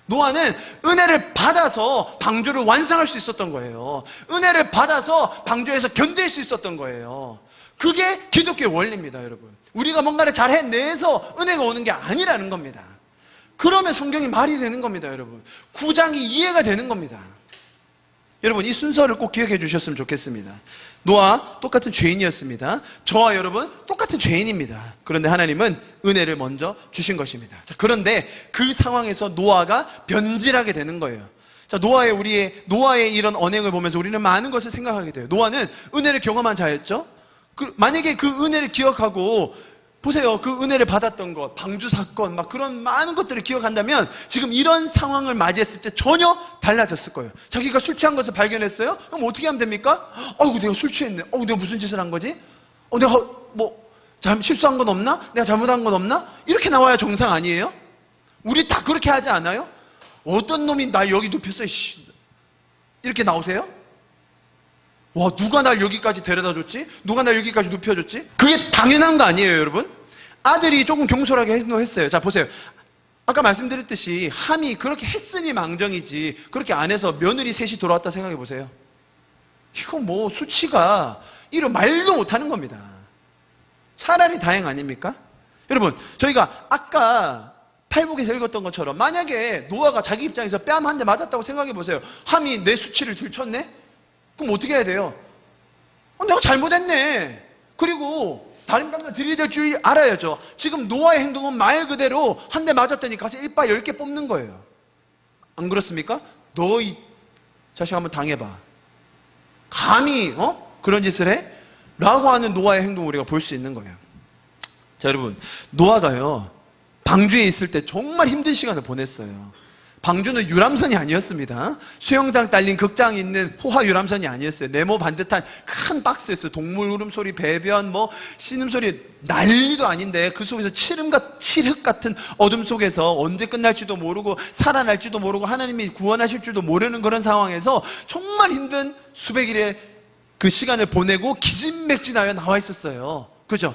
노아는 은혜를 받아서 방주를 완성할 수 있었던 거예요. 은혜를 받아서 방주에서 견딜 수 있었던 거예요. 그게 기독교의 원리입니다, 여러분. 우리가 뭔가를 잘 해내서 은혜가 오는 게 아니라는 겁니다. 그러면 성경이 말이 되는 겁니다, 여러분. 9장이 이해가 되는 겁니다. 여러분, 이 순서를 꼭 기억해 주셨으면 좋겠습니다. 노아 똑같은 죄인이었습니다. 저와 여러분 똑같은 죄인입니다. 그런데 하나님은 은혜를 먼저 주신 것입니다. 자, 그런데 그 상황에서 노아가 변질하게 되는 거예요. 자, 노아의 이런 언행을 보면서 우리는 많은 것을 생각하게 돼요. 노아는 은혜를 경험한 자였죠. 만약에 그 은혜를 기억하고, 보세요. 그 은혜를 받았던 것, 방주 사건, 막 그런 많은 것들을 기억한다면 지금 이런 상황을 맞이했을 때 전혀 달라졌을 거예요. 자기가 술 취한 것을 발견했어요? 그럼 어떻게 하면 됩니까? 내가 술 취했네. 내가 무슨 짓을 한 거지? 내가 실수한 건 없나? 내가 잘못한 건 없나? 이렇게 나와야 정상 아니에요? 우리 다 그렇게 하지 않아요? 어떤 놈이 날 여기 눕혔어? 이렇게 나오세요? 와, 누가 날 여기까지 데려다 줬지? 누가 날 여기까지 눕혀줬지? 그게 당연한 거 아니에요, 여러분? 아들이 조금 경솔하게 했어요. 자, 보세요. 아까 말씀드렸듯이 함이 그렇게 했으니 망정이지, 그렇게 안 해서 며느리 셋이 돌아왔다 생각해 보세요. 이거 수치가 이런 말도 못하는 겁니다. 차라리 다행 아닙니까? 여러분, 저희가 아까 팔복에서 읽었던 것처럼 만약에 노아가 자기 입장에서 뺨 한 대 맞았다고 생각해 보세요. 함이 내 수치를 들쳤네? 그럼 어떻게 해야 돼요? 내가 잘못했네. 그리고 다른 감정 들이댈 줄 알아야죠. 지금 노아의 행동은 말 그대로 한 대 맞았더니 가서 이빨 10개 뽑는 거예요. 안 그렇습니까? 너 이 자식 한번 당해봐. 감히 그런 짓을 해? 라고 하는 노아의 행동을 우리가 볼 수 있는 거예요. 자, 여러분, 노아가요 방주에 있을 때 정말 힘든 시간을 보냈어요. 방주는 유람선이 아니었습니다. 수영장 딸린 극장이 있는 호화 유람선이 아니었어요. 네모 반듯한 큰 박스였어요. 동물 울음소리, 배변, 신음소리 난리도 아닌데 그 속에서 칠흑 같은 어둠 속에서 언제 끝날지도 모르고 살아날지도 모르고 하나님이 구원하실 줄도 모르는 그런 상황에서 정말 힘든 수백 일의 그 시간을 보내고 기진맥진하여 나와 있었어요. 그죠?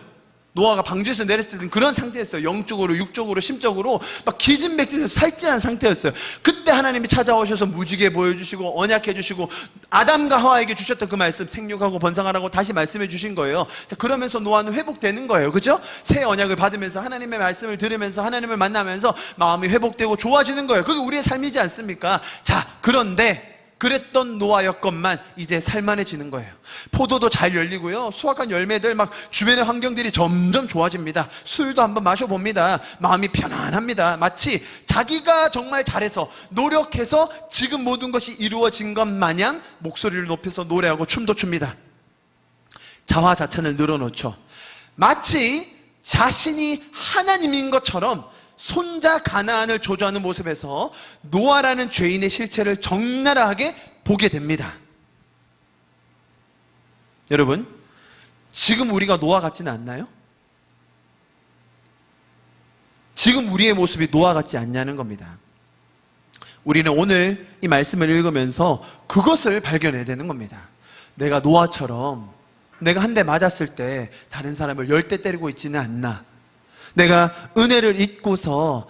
노아가 방주에서 내렸을 때는 그런 상태였어요. 영적으로, 육적으로, 심적으로 막 기진맥진해서 살찐한 상태였어요. 그때 하나님이 찾아오셔서 무지개 보여주시고 언약해 주시고 아담과 하와에게 주셨던 그 말씀, 생육하고 번성하라고 다시 말씀해 주신 거예요. 자, 그러면서 노아는 회복되는 거예요. 그죠? 새 언약을 받으면서 하나님의 말씀을 들으면서 하나님을 만나면서 마음이 회복되고 좋아지는 거예요. 그게 우리의 삶이지 않습니까? 자, 그런데 그랬던 노아였건만 이제 살만해지는 거예요. 포도도 잘 열리고요. 수확한 열매들 막 주변의 환경들이 점점 좋아집니다. 술도 한번 마셔봅니다. 마음이 편안합니다. 마치 자기가 정말 잘해서 노력해서 지금 모든 것이 이루어진 것 마냥 목소리를 높여서 노래하고 춤도 춥니다. 자화자찬을 늘어놓죠. 마치 자신이 하나님인 것처럼 손자 가나안을 조조하는 모습에서 노아라는 죄인의 실체를 적나라하게 보게 됩니다. 여러분, 지금 우리가 노아 같지는 않나요? 지금 우리의 모습이 노아 같지 않냐는 겁니다. 우리는 오늘 이 말씀을 읽으면서 그것을 발견해야 되는 겁니다. 내가 노아처럼 내가 한 대 맞았을 때 다른 사람을 10대 때리고 있지는 않나. 내가 은혜를 잊고서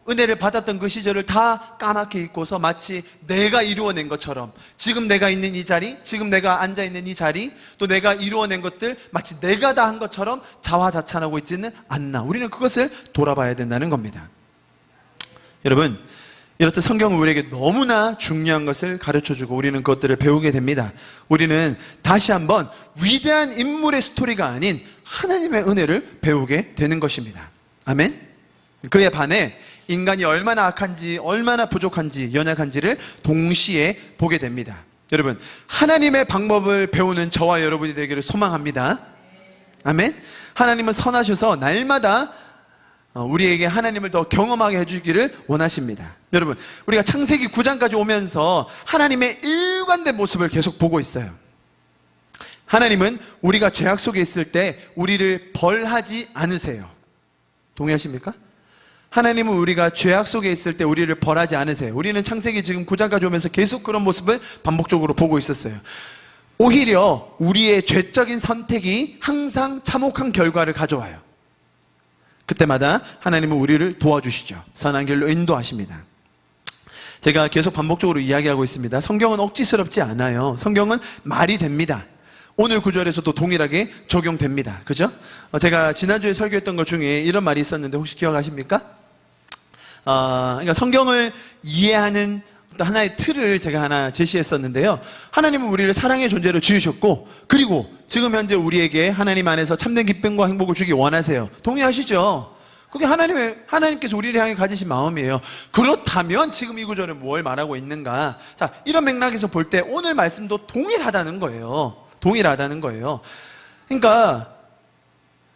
은혜를 받았던 그 시절을 다 까맣게 잊고서 마치 내가 이루어낸 것처럼 지금 내가 있는 이 자리, 지금 내가 앉아있는 이 자리, 또 내가 이루어낸 것들 마치 내가 다 한 것처럼 자화자찬하고 있지는 않나. 우리는 그것을 돌아봐야 된다는 겁니다. 여러분, 이렇듯 성경은 우리에게 너무나 중요한 것을 가르쳐주고 우리는 그것들을 배우게 됩니다. 우리는 다시 한번 위대한 인물의 스토리가 아닌 하나님의 은혜를 배우게 되는 것입니다. 아멘? 그에 반해 인간이 얼마나 악한지, 얼마나 부족한지, 연약한지를 동시에 보게 됩니다. 여러분, 하나님의 방법을 배우는 저와 여러분이 되기를 소망합니다. 아멘? 하나님은 선하셔서 날마다 우리에게 하나님을 더 경험하게 해주기를 원하십니다. 여러분, 우리가 창세기 9장까지 오면서 하나님의 일관된 모습을 계속 보고 있어요. 하나님은 우리가 죄악 속에 있을 때 우리를 벌하지 않으세요. 동의하십니까? 하나님은 우리가 죄악 속에 있을 때 우리를 벌하지 않으세요. 우리는 창세기 지금 9장까지 오면서 계속 그런 모습을 반복적으로 보고 있었어요. 오히려 우리의 죄적인 선택이 항상 참혹한 결과를 가져와요. 그때마다 하나님은 우리를 도와주시죠. 선한 길로 인도하십니다. 제가 계속 반복적으로 이야기하고 있습니다. 성경은 억지스럽지 않아요. 성경은 말이 됩니다. 오늘 구절에서도 동일하게 적용됩니다. 그죠? 제가 지난주에 설교했던 것 중에 이런 말이 있었는데 혹시 기억하십니까? 그러니까 성경을 이해하는 어떤 하나의 틀을 제가 하나 제시했었는데요. 하나님은 우리를 사랑의 존재로 지으셨고, 그리고 지금 현재 우리에게 하나님 안에서 참된 기쁨과 행복을 주기 원하세요. 동의하시죠? 그게 하나님께서 우리를 향해 가지신 마음이에요. 그렇다면 지금 이 구절은 뭘 말하고 있는가? 자, 이런 맥락에서 볼 때 오늘 말씀도 동일하다는 거예요. 동일하다는 거예요. 그러니까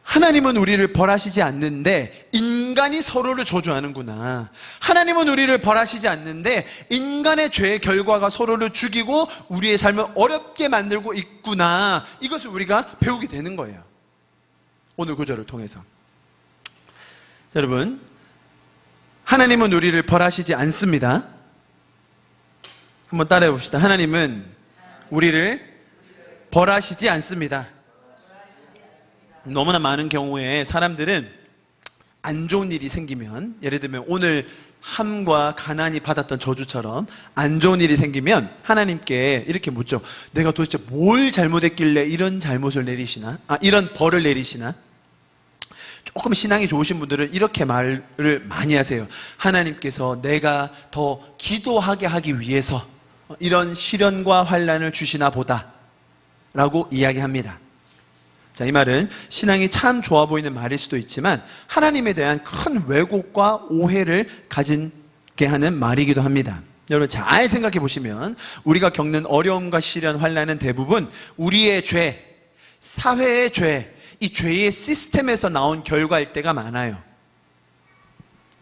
하나님은 우리를 벌하시지 않는데 인간이 서로를 저주하는구나. 하나님은 우리를 벌하시지 않는데 인간의 죄의 결과가 서로를 죽이고 우리의 삶을 어렵게 만들고 있구나. 이것을 우리가 배우게 되는 거예요. 오늘 구절을 통해서. 여러분, 하나님은 우리를 벌하시지 않습니다. 한번 따라해 봅시다. 하나님은 우리를 벌하시지 않습니다. 너무나 많은 경우에 사람들은 안 좋은 일이 생기면, 예를 들면 오늘 함과 가난이 받았던 저주처럼 안 좋은 일이 생기면 하나님께 이렇게 묻죠. 내가 도대체 뭘 잘못했길래 이런 잘못을 내리시나? 이런 벌을 내리시나? 조금 신앙이 좋으신 분들은 이렇게 말을 많이 하세요. 하나님께서 내가 더 기도하게 하기 위해서 이런 시련과 환난을 주시나 보다 라고 이야기합니다. 자, 이 말은 신앙이 참 좋아 보이는 말일 수도 있지만 하나님에 대한 큰 왜곡과 오해를 가지게 하는 말이기도 합니다. 여러분 잘 생각해 보시면 우리가 겪는 어려움과 시련, 환난은 대부분 우리의 죄, 사회의 죄, 이 죄의 시스템에서 나온 결과일 때가 많아요.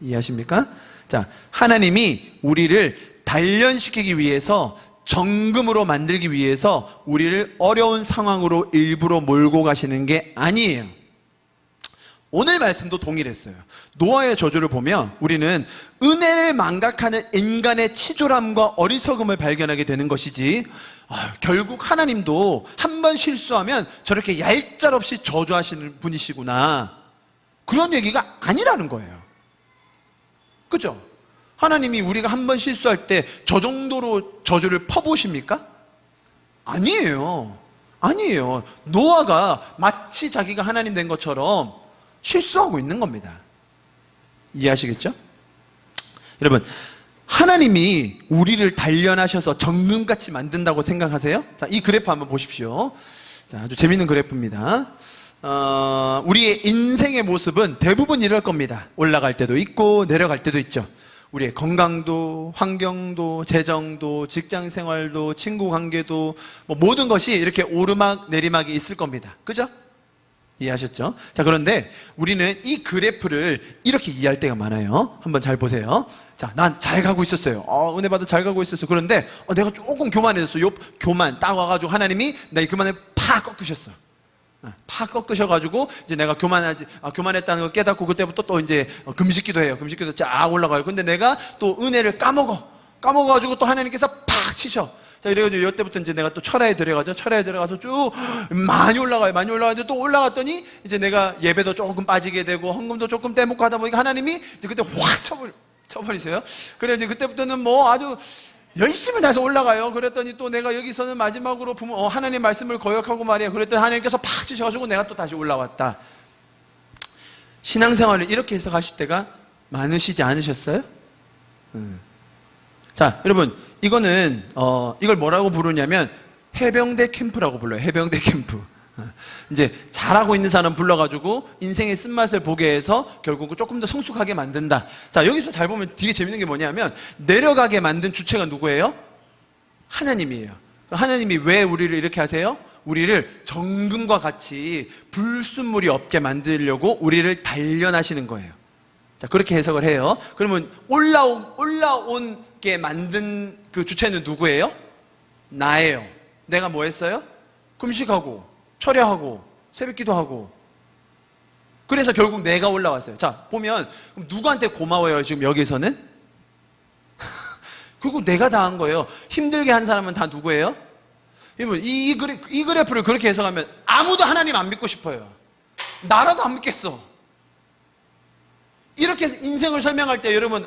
이해하십니까? 자, 하나님이 우리를 단련시키기 위해서, 정금으로 만들기 위해서 우리를 어려운 상황으로 일부러 몰고 가시는 게 아니에요. 오늘 말씀도 동일했어요. 노아의 저주를 보면 우리는 은혜를 망각하는 인간의 치졸함과 어리석음을 발견하게 되는 것이지, 결국 하나님도 한 번 실수하면 저렇게 얄짤없이 저주하시는 분이시구나, 그런 얘기가 아니라는 거예요. 그죠? 하나님이 우리가 한 번 실수할 때 저 정도로 저주를 퍼부으십니까? 아니에요. 아니에요. 노아가 마치 자기가 하나님 된 것처럼 실수하고 있는 겁니다. 이해하시겠죠? 여러분, 하나님이 우리를 단련하셔서 정금같이 만든다고 생각하세요? 자, 이 그래프 한번 보십시오. 자, 아주 재밌는 그래프입니다. 우리의 인생의 모습은 대부분 이럴 겁니다. 올라갈 때도 있고 내려갈 때도 있죠. 우리의 건강도, 환경도, 재정도, 직장 생활도, 친구 관계도, 모든 것이 이렇게 오르막 내리막이 있을 겁니다. 그죠? 이해하셨죠? 자, 그런데 우리는 이 그래프를 이렇게 이해할 때가 많아요. 한번 잘 보세요. 자, 난 잘 가고 있었어요. 은혜 받아 잘 가고 있었어. 그런데 내가 조금 교만해졌어. 요 교만 딱 와가지고 하나님이 나의 교만을 팍 꺾으셨어. 팍 꺾으셔가지고 이제 내가 교만했다는 걸 깨닫고 그때부터 또 이제 금식기도 해요. 금식기도 쫙 올라가요. 근데 내가 또 은혜를 까먹어가지고 또 하나님께서 팍 치셔. 자, 이래가지고 이때부터 이제 내가 또 철야에 들어가서 쭉 많이 올라가요. 많이 올라가서 또 올라갔더니 이제 내가 예배도 조금 빠지게 되고 헌금도 조금 떼먹고 하다 보니까 하나님이 이제 그때 확 쳐버리세요. 그래 이제 그때부터는 뭐 아주 열심히 다시 올라가요. 그랬더니 또 내가 여기서는 마지막으로 하나님 말씀을 거역하고 말이야. 그랬더니 하나님께서 팍 치셔가지고 내가 또 다시 올라왔다. 신앙생활을 이렇게 해서 가실 때가 많으시지 않으셨어요? 자, 여러분, 이거는, 이걸 뭐라고 부르냐면, 해병대 캠프라고 불러요. 해병대 캠프. 이제, 잘하고 있는 사람 불러가지고, 인생의 쓴맛을 보게 해서, 결국은 조금 더 성숙하게 만든다. 자, 여기서 잘 보면 되게 재밌는 게 뭐냐면, 내려가게 만든 주체가 누구예요? 하나님이에요. 하나님이 왜 우리를 이렇게 하세요? 우리를 정금과 같이 불순물이 없게 만들려고 우리를 단련하시는 거예요. 자, 그렇게 해석을 해요. 그러면 올라온 게 만든 그 주체는 누구예요? 나예요. 내가 뭐 했어요? 금식하고, 철야하고, 새벽기도 하고. 그래서 결국 내가 올라왔어요. 자, 보면, 누구한테 고마워요, 지금 여기서는? 결국 내가 다 한 거예요. 힘들게 한 사람은 다 누구예요? 여러분, 이 그래프를 그렇게 해석하면 아무도 하나님 안 믿고 싶어요. 나라도 안 믿겠어. 이렇게 인생을 설명할 때 여러분,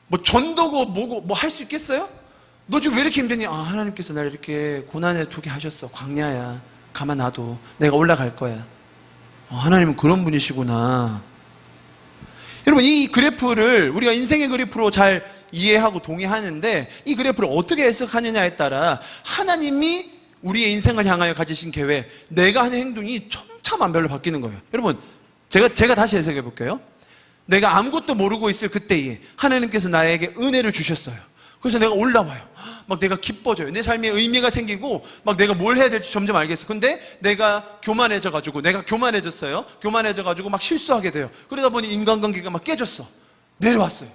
뭐 전도고 뭐고 뭐 할 수 있겠어요? 너 지금 왜 이렇게 힘드니? 아, 하나님께서 나를 이렇게 고난에 두게 하셨어. 광야야. 가만 놔둬. 내가 올라갈 거야. 하나님은 그런 분이시구나. 여러분, 이 그래프를 우리가 인생의 그래프로 잘 이해하고 동의하는데 이 그래프를 어떻게 해석하느냐에 따라 하나님이 우리의 인생을 향하여 가지신 계획, 내가 하는 행동이 천차만별로 바뀌는 거예요. 여러분, 제가 다시 해석해 볼게요. 내가 아무것도 모르고 있을 그때에 하나님께서 나에게 은혜를 주셨어요. 그래서 내가 올라와요. 막 내가 기뻐져요. 내 삶에 의미가 생기고 막 내가 뭘 해야 될지 점점 알겠어. 근데 내가 교만해졌어요. 교만해져가지고 막 실수하게 돼요. 그러다 보니 인간관계가 막 깨졌어. 내려왔어요.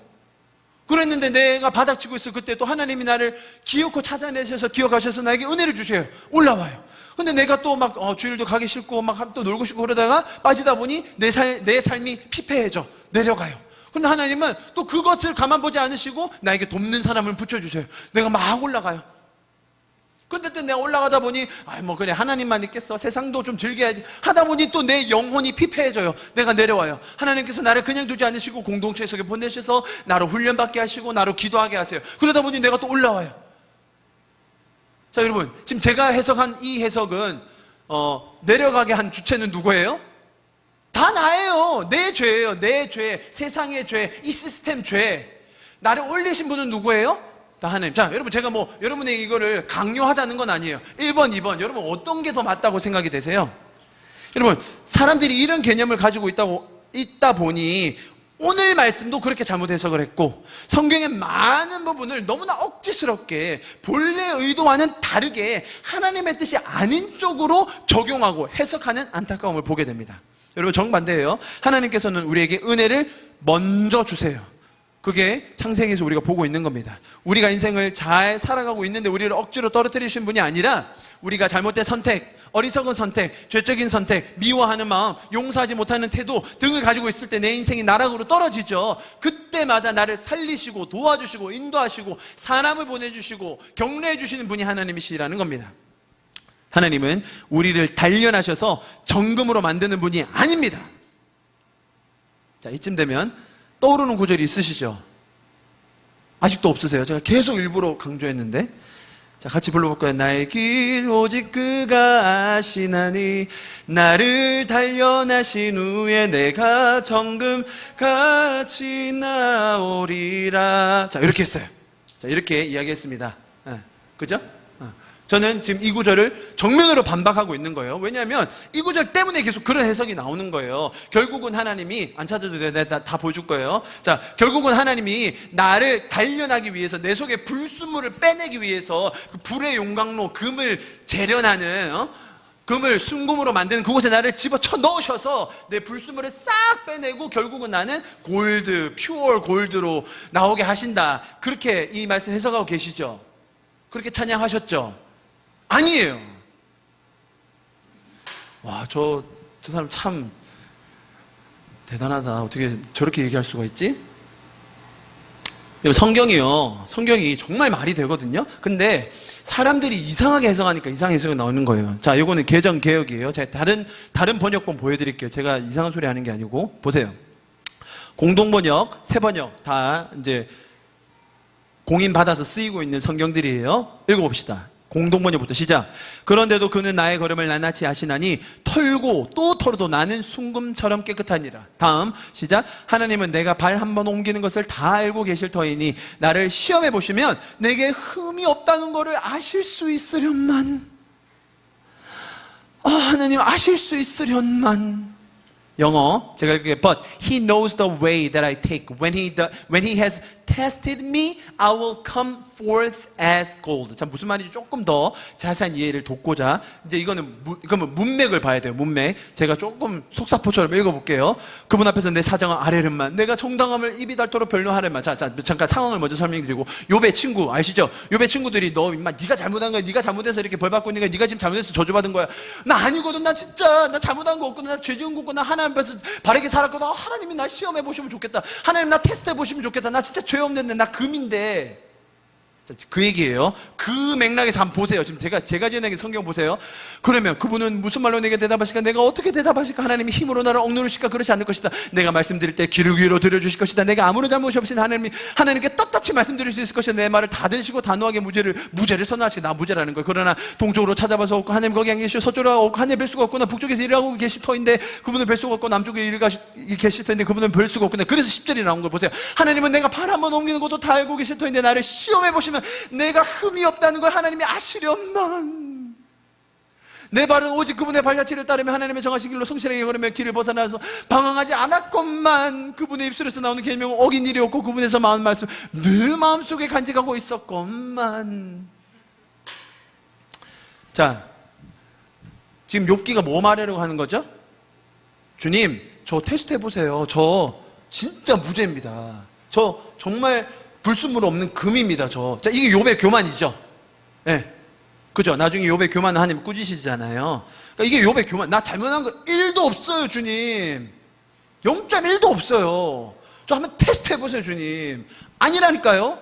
그랬는데 내가 바닥치고 있을 그때 또 하나님이 나를 기어코 찾아내셔서 기억하셔서 나에게 은혜를 주셔요. 올라와요. 근데 내가 또 막 주일도 가기 싫고 막 또 놀고 싶고 그러다가 빠지다 보니 내 삶이 피폐해져. 내려가요. 그런데 하나님은 또 그것을 가만 보지 않으시고 나에게 돕는 사람을 붙여주세요. 내가 막 올라가요. 그런데 또 내가 올라가다 보니 뭐 그래 하나님만 있겠어. 세상도 좀 즐겨야지 하다 보니 또 내 영혼이 피폐해져요. 내가 내려와요. 하나님께서 나를 그냥 두지 않으시고 공동체 속에 보내셔서 나로 훈련받게 하시고 나로 기도하게 하세요. 그러다 보니 내가 또 올라와요. 자, 여러분, 지금 제가 해석한 이 해석은 내려가게 한 주체는 누구예요? 다 나예요. 내 죄예요. 내 죄, 세상의 죄, 이 시스템 죄. 나를 올리신 분은 누구예요? 다 하나님. 자, 여러분, 제가 뭐 여러분에게 이거를 강요하자는 건 아니에요. 1번, 2번. 여러분, 어떤 게 더 맞다고 생각이 되세요? 여러분, 사람들이 이런 개념을 가지고 있다 보니 오늘 말씀도 그렇게 잘못 해석을 했고 성경의 많은 부분을 너무나 억지스럽게 본래 의도와는 다르게 하나님의 뜻이 아닌 쪽으로 적용하고 해석하는 안타까움을 보게 됩니다. 여러분, 정반대예요. 하나님께서는 우리에게 은혜를 먼저 주세요. 그게 창세기에서 우리가 보고 있는 겁니다. 우리가 인생을 잘 살아가고 있는데 우리를 억지로 떨어뜨리신 분이 아니라 우리가 잘못된 선택, 어리석은 선택, 죄적인 선택, 미워하는 마음, 용서하지 못하는 태도 등을 가지고 있을 때 내 인생이 나락으로 떨어지죠. 그때마다 나를 살리시고 도와주시고 인도하시고 사람을 보내주시고 격려해 주시는 분이 하나님이시라는 겁니다. 하나님은 우리를 단련하셔서 정금으로 만드는 분이 아닙니다. 자, 이쯤 되면 떠오르는 구절이 있으시죠? 아직도 없으세요? 제가 계속 일부러 강조했는데. 자, 같이 불러볼까요? 나의 길 오직 그가 아시나니 나를 단련하신 후에 내가 정금같이 나오리라. 자, 이렇게 했어요. 자, 이렇게 이야기했습니다. 그죠? 저는 지금 이 구절을 정면으로 반박하고 있는 거예요. 왜냐하면 이 구절 때문에 계속 그런 해석이 나오는 거예요. 결국은 하나님이, 안 찾아도 돼, 내가 다 보여줄 거예요. 자, 결국은 하나님이 나를 단련하기 위해서 내 속에 불순물을 빼내기 위해서 그 불의 용광로, 금을 재련하는 금을 순금으로 만드는 그곳에 나를 집어쳐 넣으셔서 내 불순물을 싹 빼내고 결국은 나는 골드, 퓨어 골드로 나오게 하신다. 그렇게 이 말씀 해석하고 계시죠? 그렇게 찬양하셨죠? 아니에요. 와, 저 사람 참 대단하다. 어떻게 저렇게 얘기할 수가 있지? 성경이 정말 말이 되거든요. 근데 사람들이 이상하게 해석하니까 이상한 해석이 나오는 거예요. 자, 이거는 개정 개혁이에요. 제가 다른 번역본 보여드릴게요. 제가 이상한 소리 하는 게 아니고 보세요. 공동번역, 새번역 다 이제 공인받아서 쓰이고 있는 성경들이에요. 읽어봅시다. 공동번역부터 시작. 그런데도 그는 나의 걸음을 낱낱이 아시나니 털고 또 털어도 나는 순금처럼 깨끗하니라. 다음 시작. 하나님은 내가 발 한 번 옮기는 것을 다 알고 계실 터이니 나를 시험해 보시면 내게 흠이 없다는 것을 아실 수 있으련만. 하나님 아실 수 있으련만. 영어 제가 읽게 But he knows the way that I take. When he has tested me, I will come forth as gold. 자, 무슨 말인지 조금 더 자세한 이해를 돕고자 이제 이거는 문맥을 봐야 돼요. 문맥. 제가 조금 속사포처럼 읽어볼게요. 그분 앞에서 내 사정을 아뢰련만, 내가 정당함을 입이 닳도록 변론하련만. 자, 잠깐 상황을 먼저 설명드리고, 욥의 친구 아시죠? 욥의 친구들이 너 임마 네가 잘못한 거야, 네가 잘못해서 이렇게 벌 받고 있는 거야, 네가 지금 잘못해서 저주받은 거야. 나 아니거든. 나 진짜 나 잘못한 거 없거든. 나 죄 지은 거 없고 나 하나님 앞에서 바르게 살았거든. 하나님이 나 시험해 보시면 좋겠다. 하나님 나 테스트해 보시면 좋겠다. 나 진짜 죄 없는데 나 금인데. 그 얘기예요. 그 맥락에서 한번 보세요. 지금 제가 지어낸 성경 보세요. 그러면 그분은 무슨 말로 내게 대답하실까? 내가 어떻게 대답하실까? 하나님이 힘으로 나를 억누르실까? 그렇지 않을 것이다. 내가 말씀드릴 때 귀를 위로 들어주실 것이다. 내가 아무런 잘못이 없으니 하나님께 떳떳이 말씀드릴 수 있을 것이다. 내 말을 다 들으시고 단호하게 무죄를 선언하시고, 나 무죄라는 거예요. 그러나 동쪽으로 찾아봐서 없고 하나님 거기 안 계시고 서쪽으로 없고 하나님 뵐 수가 없구나. 북쪽에서 일하고 계실 터인데 그분을 뵐 수가 없고 남쪽에 계실 터인데 그분을 뵐 수가 없구나. 그래서 10절이 나온 걸 보세요. 하나님은 내가 발 한번 옮기는 것도 다 알고 계실 터인데 나를 시험해 보시면 내가 흠이 없다는 걸 하나님이 아시련만. 내 발은 오직 그분의 발자취를 따르며 하나님의 정하신 길로 성실하게 걸으며 길을 벗어나서 방황하지 않았건만. 그분의 입술에서 나오는 계명을 어긴 일이 없고 그분에서 마음 말씀 늘 마음속에 간직하고 있었건만. 자, 지금 욥기가 뭐 말하려고 하는 거죠? 주님, 저 테스트 해보세요. 저 진짜 무죄입니다. 저 정말 불순물 없는 금입니다. 자, 이게 욥의 교만이죠. 네. 그죠? 나중에 욥의 교만은 하나님 꾸짖으시잖아요. 그러니까 이게 욥의 교만. 나 잘못한 거 1도 없어요, 주님. 0.1도 없어요. 저 한번 테스트 해보세요, 주님. 아니라니까요.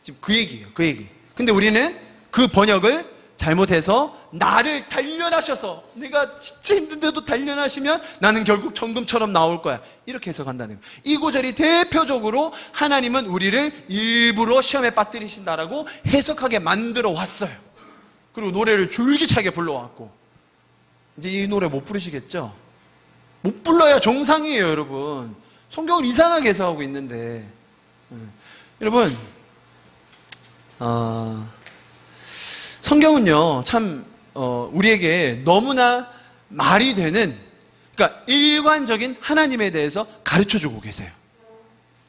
지금 그 얘기예요, 그 얘기. 근데 우리는 그 번역을 잘못해서 나를 단련하셔서, 내가 진짜 힘든데도 단련하시면 나는 결국 정금처럼 나올 거야, 이렇게 해석한다는 거예요. 이 구절이 대표적으로 하나님은 우리를 일부러 시험에 빠뜨리신다라고 해석하게 만들어 왔어요. 그리고 노래를 줄기차게 불러왔고, 이제 이 노래 못 부르시겠죠? 못 불러야 정상이에요, 여러분. 성경을 이상하게 해석하고 있는데. 여러분, 성경은요, 참, 우리에게 너무나 말이 되는, 그러니까 일관적인 하나님에 대해서 가르쳐 주고 계세요.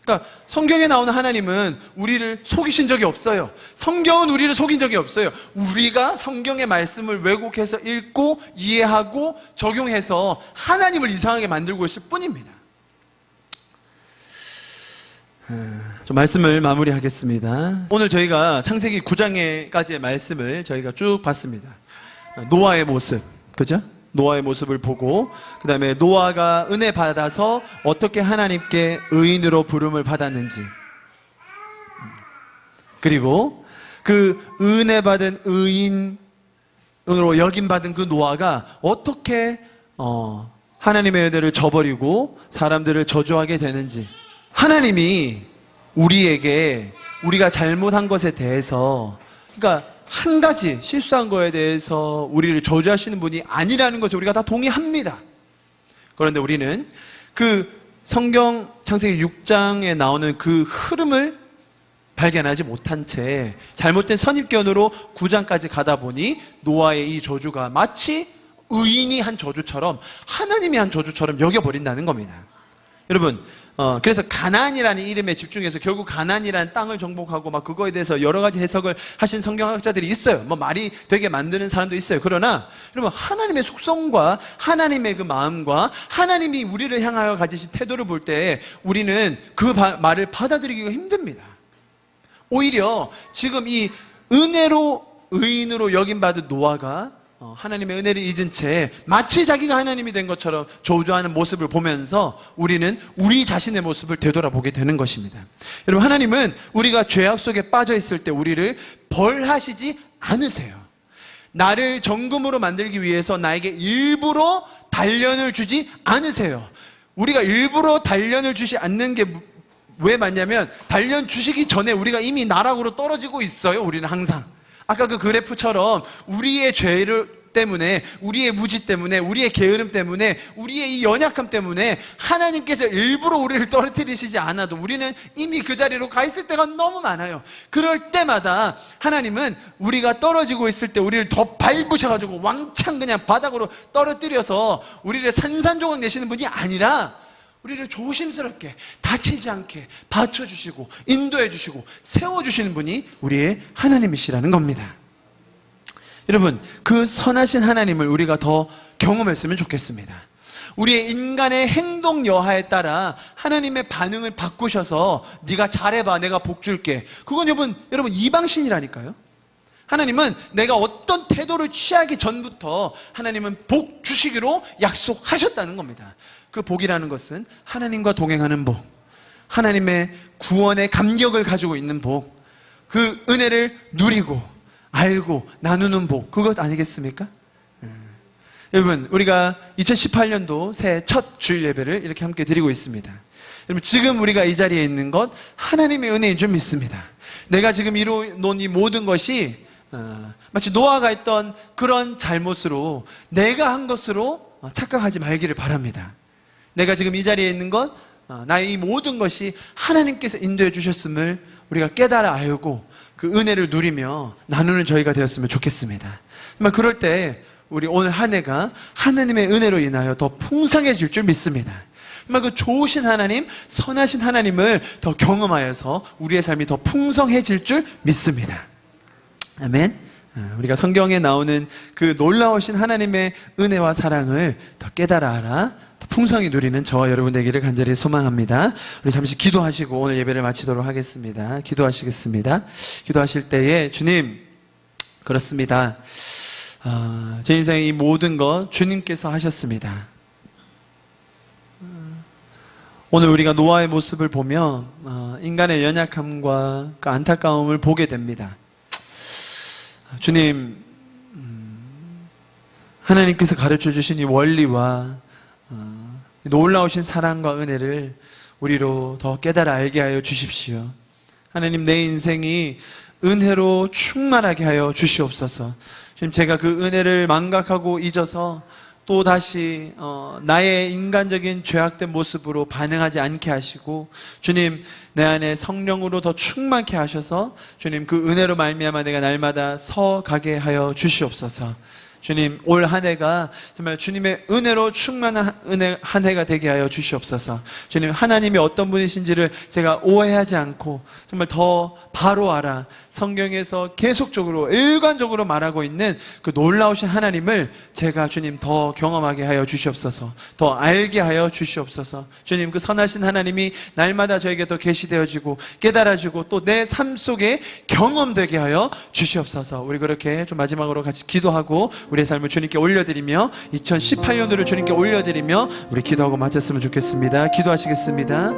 그러니까 성경에 나오는 하나님은 우리를 속이신 적이 없어요. 성경은 우리를 속인 적이 없어요. 우리가 성경의 말씀을 왜곡해서 읽고 이해하고 적용해서 하나님을 이상하게 만들고 있을 뿐입니다. 좀 말씀을 마무리하겠습니다. 오늘 저희가 창세기 9장까지의 말씀을 저희가 쭉 봤습니다. 노아의 모습, 그죠? 노아의 모습을 보고, 그 다음에 노아가 은혜 받아서 어떻게 하나님께 의인으로 부름을 받았는지, 그리고 그 은혜 받은 의인으로 여김받은 그 노아가 어떻게 하나님의 은혜를 저버리고 사람들을 저주하게 되는지, 하나님이 우리에게 우리가 잘못한 것에 대해서, 그러니까 한 가지 실수한 거에 대해서 우리를 저주하시는 분이 아니라는 것을 우리가 다 동의합니다. 그런데 우리는 그 성경 창세기 6장에 나오는 그 흐름을 발견하지 못한 채 잘못된 선입견으로 9장까지 가다 보니 노아의 이 저주가 마치 의인이 한 저주처럼, 하나님이 한 저주처럼 여겨버린다는 겁니다. 여러분, 그래서 가나안이라는 이름에 집중해서 결국 가나안이라는 땅을 정복하고 막 그거에 대해서 여러 가지 해석을 하신 성경학자들이 있어요. 뭐 말이 되게 만드는 사람도 있어요. 그러나 여러분, 하나님의 속성과 하나님의 그 마음과 하나님이 우리를 향하여 가지신 태도를 볼 때 우리는 그 말을 받아들이기가 힘듭니다. 오히려 지금 이 은혜로 의인으로 여김받은 노아가 하나님의 은혜를 잊은 채 마치 자기가 하나님이 된 것처럼 저주하는 모습을 보면서 우리는 우리 자신의 모습을 되돌아보게 되는 것입니다. 여러분, 하나님은 우리가 죄악 속에 빠져 있을 때 우리를 벌하시지 않으세요. 나를 정금으로 만들기 위해서 나에게 일부러 단련을 주지 않으세요. 우리가 일부러 단련을 주지 않는 게 왜 맞냐면, 단련 주시기 전에 우리가 이미 나락으로 떨어지고 있어요. 우리는 항상 아까 그 그래프처럼 우리의 죄를 때문에, 우리의 무지 때문에, 우리의 게으름 때문에, 우리의 이 연약함 때문에 하나님께서 일부러 우리를 떨어뜨리시지 않아도 우리는 이미 그 자리로 가 있을 때가 너무 많아요. 그럴 때마다 하나님은 우리가 떨어지고 있을 때 우리를 더 밟으셔가지고 왕창 그냥 바닥으로 떨어뜨려서 우리를 산산조각 내시는 분이 아니라 우리를 조심스럽게 다치지 않게 받쳐주시고 인도해주시고 세워주시는 분이 우리의 하나님이시라는 겁니다. 여러분, 그 선하신 하나님을 우리가 더 경험했으면 좋겠습니다. 우리의 인간의 행동 여하에 따라 하나님의 반응을 바꾸셔서 네가 잘해봐, 내가 복 줄게. 그건 여러분 이방신이라니까요. 하나님은 내가 어떤 태도를 취하기 전부터 하나님은 복 주시기로 약속하셨다는 겁니다. 그 복이라는 것은 하나님과 동행하는 복, 하나님의 구원의 감격을 가지고 있는 복, 그 은혜를 누리고 알고 나누는 복, 그것 아니겠습니까? 여러분, 우리가 2018년도 새해 첫 주일 예배를 이렇게 함께 드리고 있습니다. 여러분, 지금 우리가 이 자리에 있는 것 하나님의 은혜인 줄 믿습니다. 내가 지금 이루어놓은 이 모든 것이 마치 노아가 했던 그런 잘못으로, 내가 한 것으로 착각하지 말기를 바랍니다. 내가 지금 이 자리에 있는 것, 나의 이 모든 것이 하나님께서 인도해 주셨음을 우리가 깨달아 알고 그 은혜를 누리며 나누는 저희가 되었으면 좋겠습니다. 정말 그럴 때 우리 오늘 한 해가 하나님의 은혜로 인하여 더 풍성해질 줄 믿습니다. 정말 그 좋으신 하나님, 선하신 하나님을 더 경험하여서 우리의 삶이 더 풍성해질 줄 믿습니다. 아멘. 우리가 성경에 나오는 그 놀라우신 하나님의 은혜와 사랑을 더 깨달아 알아 더 풍성히 누리는 저와 여러분 되기를 간절히 소망합니다. 우리 잠시 기도하시고 오늘 예배를 마치도록 하겠습니다. 기도하시겠습니다. 기도하실 때에 주님, 그렇습니다. 제 인생의 이 모든 것 주님께서 하셨습니다. 오늘 우리가 노아의 모습을 보며 인간의 연약함과 그 안타까움을 보게 됩니다. 주님, 하나님께서 가르쳐 주신 이 원리와 놀라우신 사랑과 은혜를 우리로 더 깨달아 알게 하여 주십시오. 하나님, 내 인생이 은혜로 충만하게 하여 주시옵소서. 주님, 제가 그 은혜를 망각하고 잊어서 또 다시 나의 인간적인 죄악된 모습으로 반응하지 않게 하시고, 주님, 내 안에 성령으로 더 충만케 하셔서 주님, 그 은혜로 말미암아 내가 날마다 서가게 하여 주시옵소서. 주님, 올 한 해가 정말 주님의 은혜로 충만한 한 해가 되게 하여 주시옵소서. 주님, 하나님이 어떤 분이신지를 제가 오해하지 않고 정말 더 바로 알아 성경에서 계속적으로 일관적으로 말하고 있는 그 놀라우신 하나님을 제가 주님 더 경험하게 하여 주시옵소서. 더 알게 하여 주시옵소서. 주님, 그 선하신 하나님이 날마다 저에게 더 계시되어지고 깨달아지고 또 내 삶 속에 경험되게 하여 주시옵소서. 우리 그렇게 좀 마지막으로 같이 기도하고 우리의 삶을 주님께 올려드리며 2018년도를 주님께 올려드리며 우리 기도하고 마쳤으면 좋겠습니다. 기도하시겠습니다.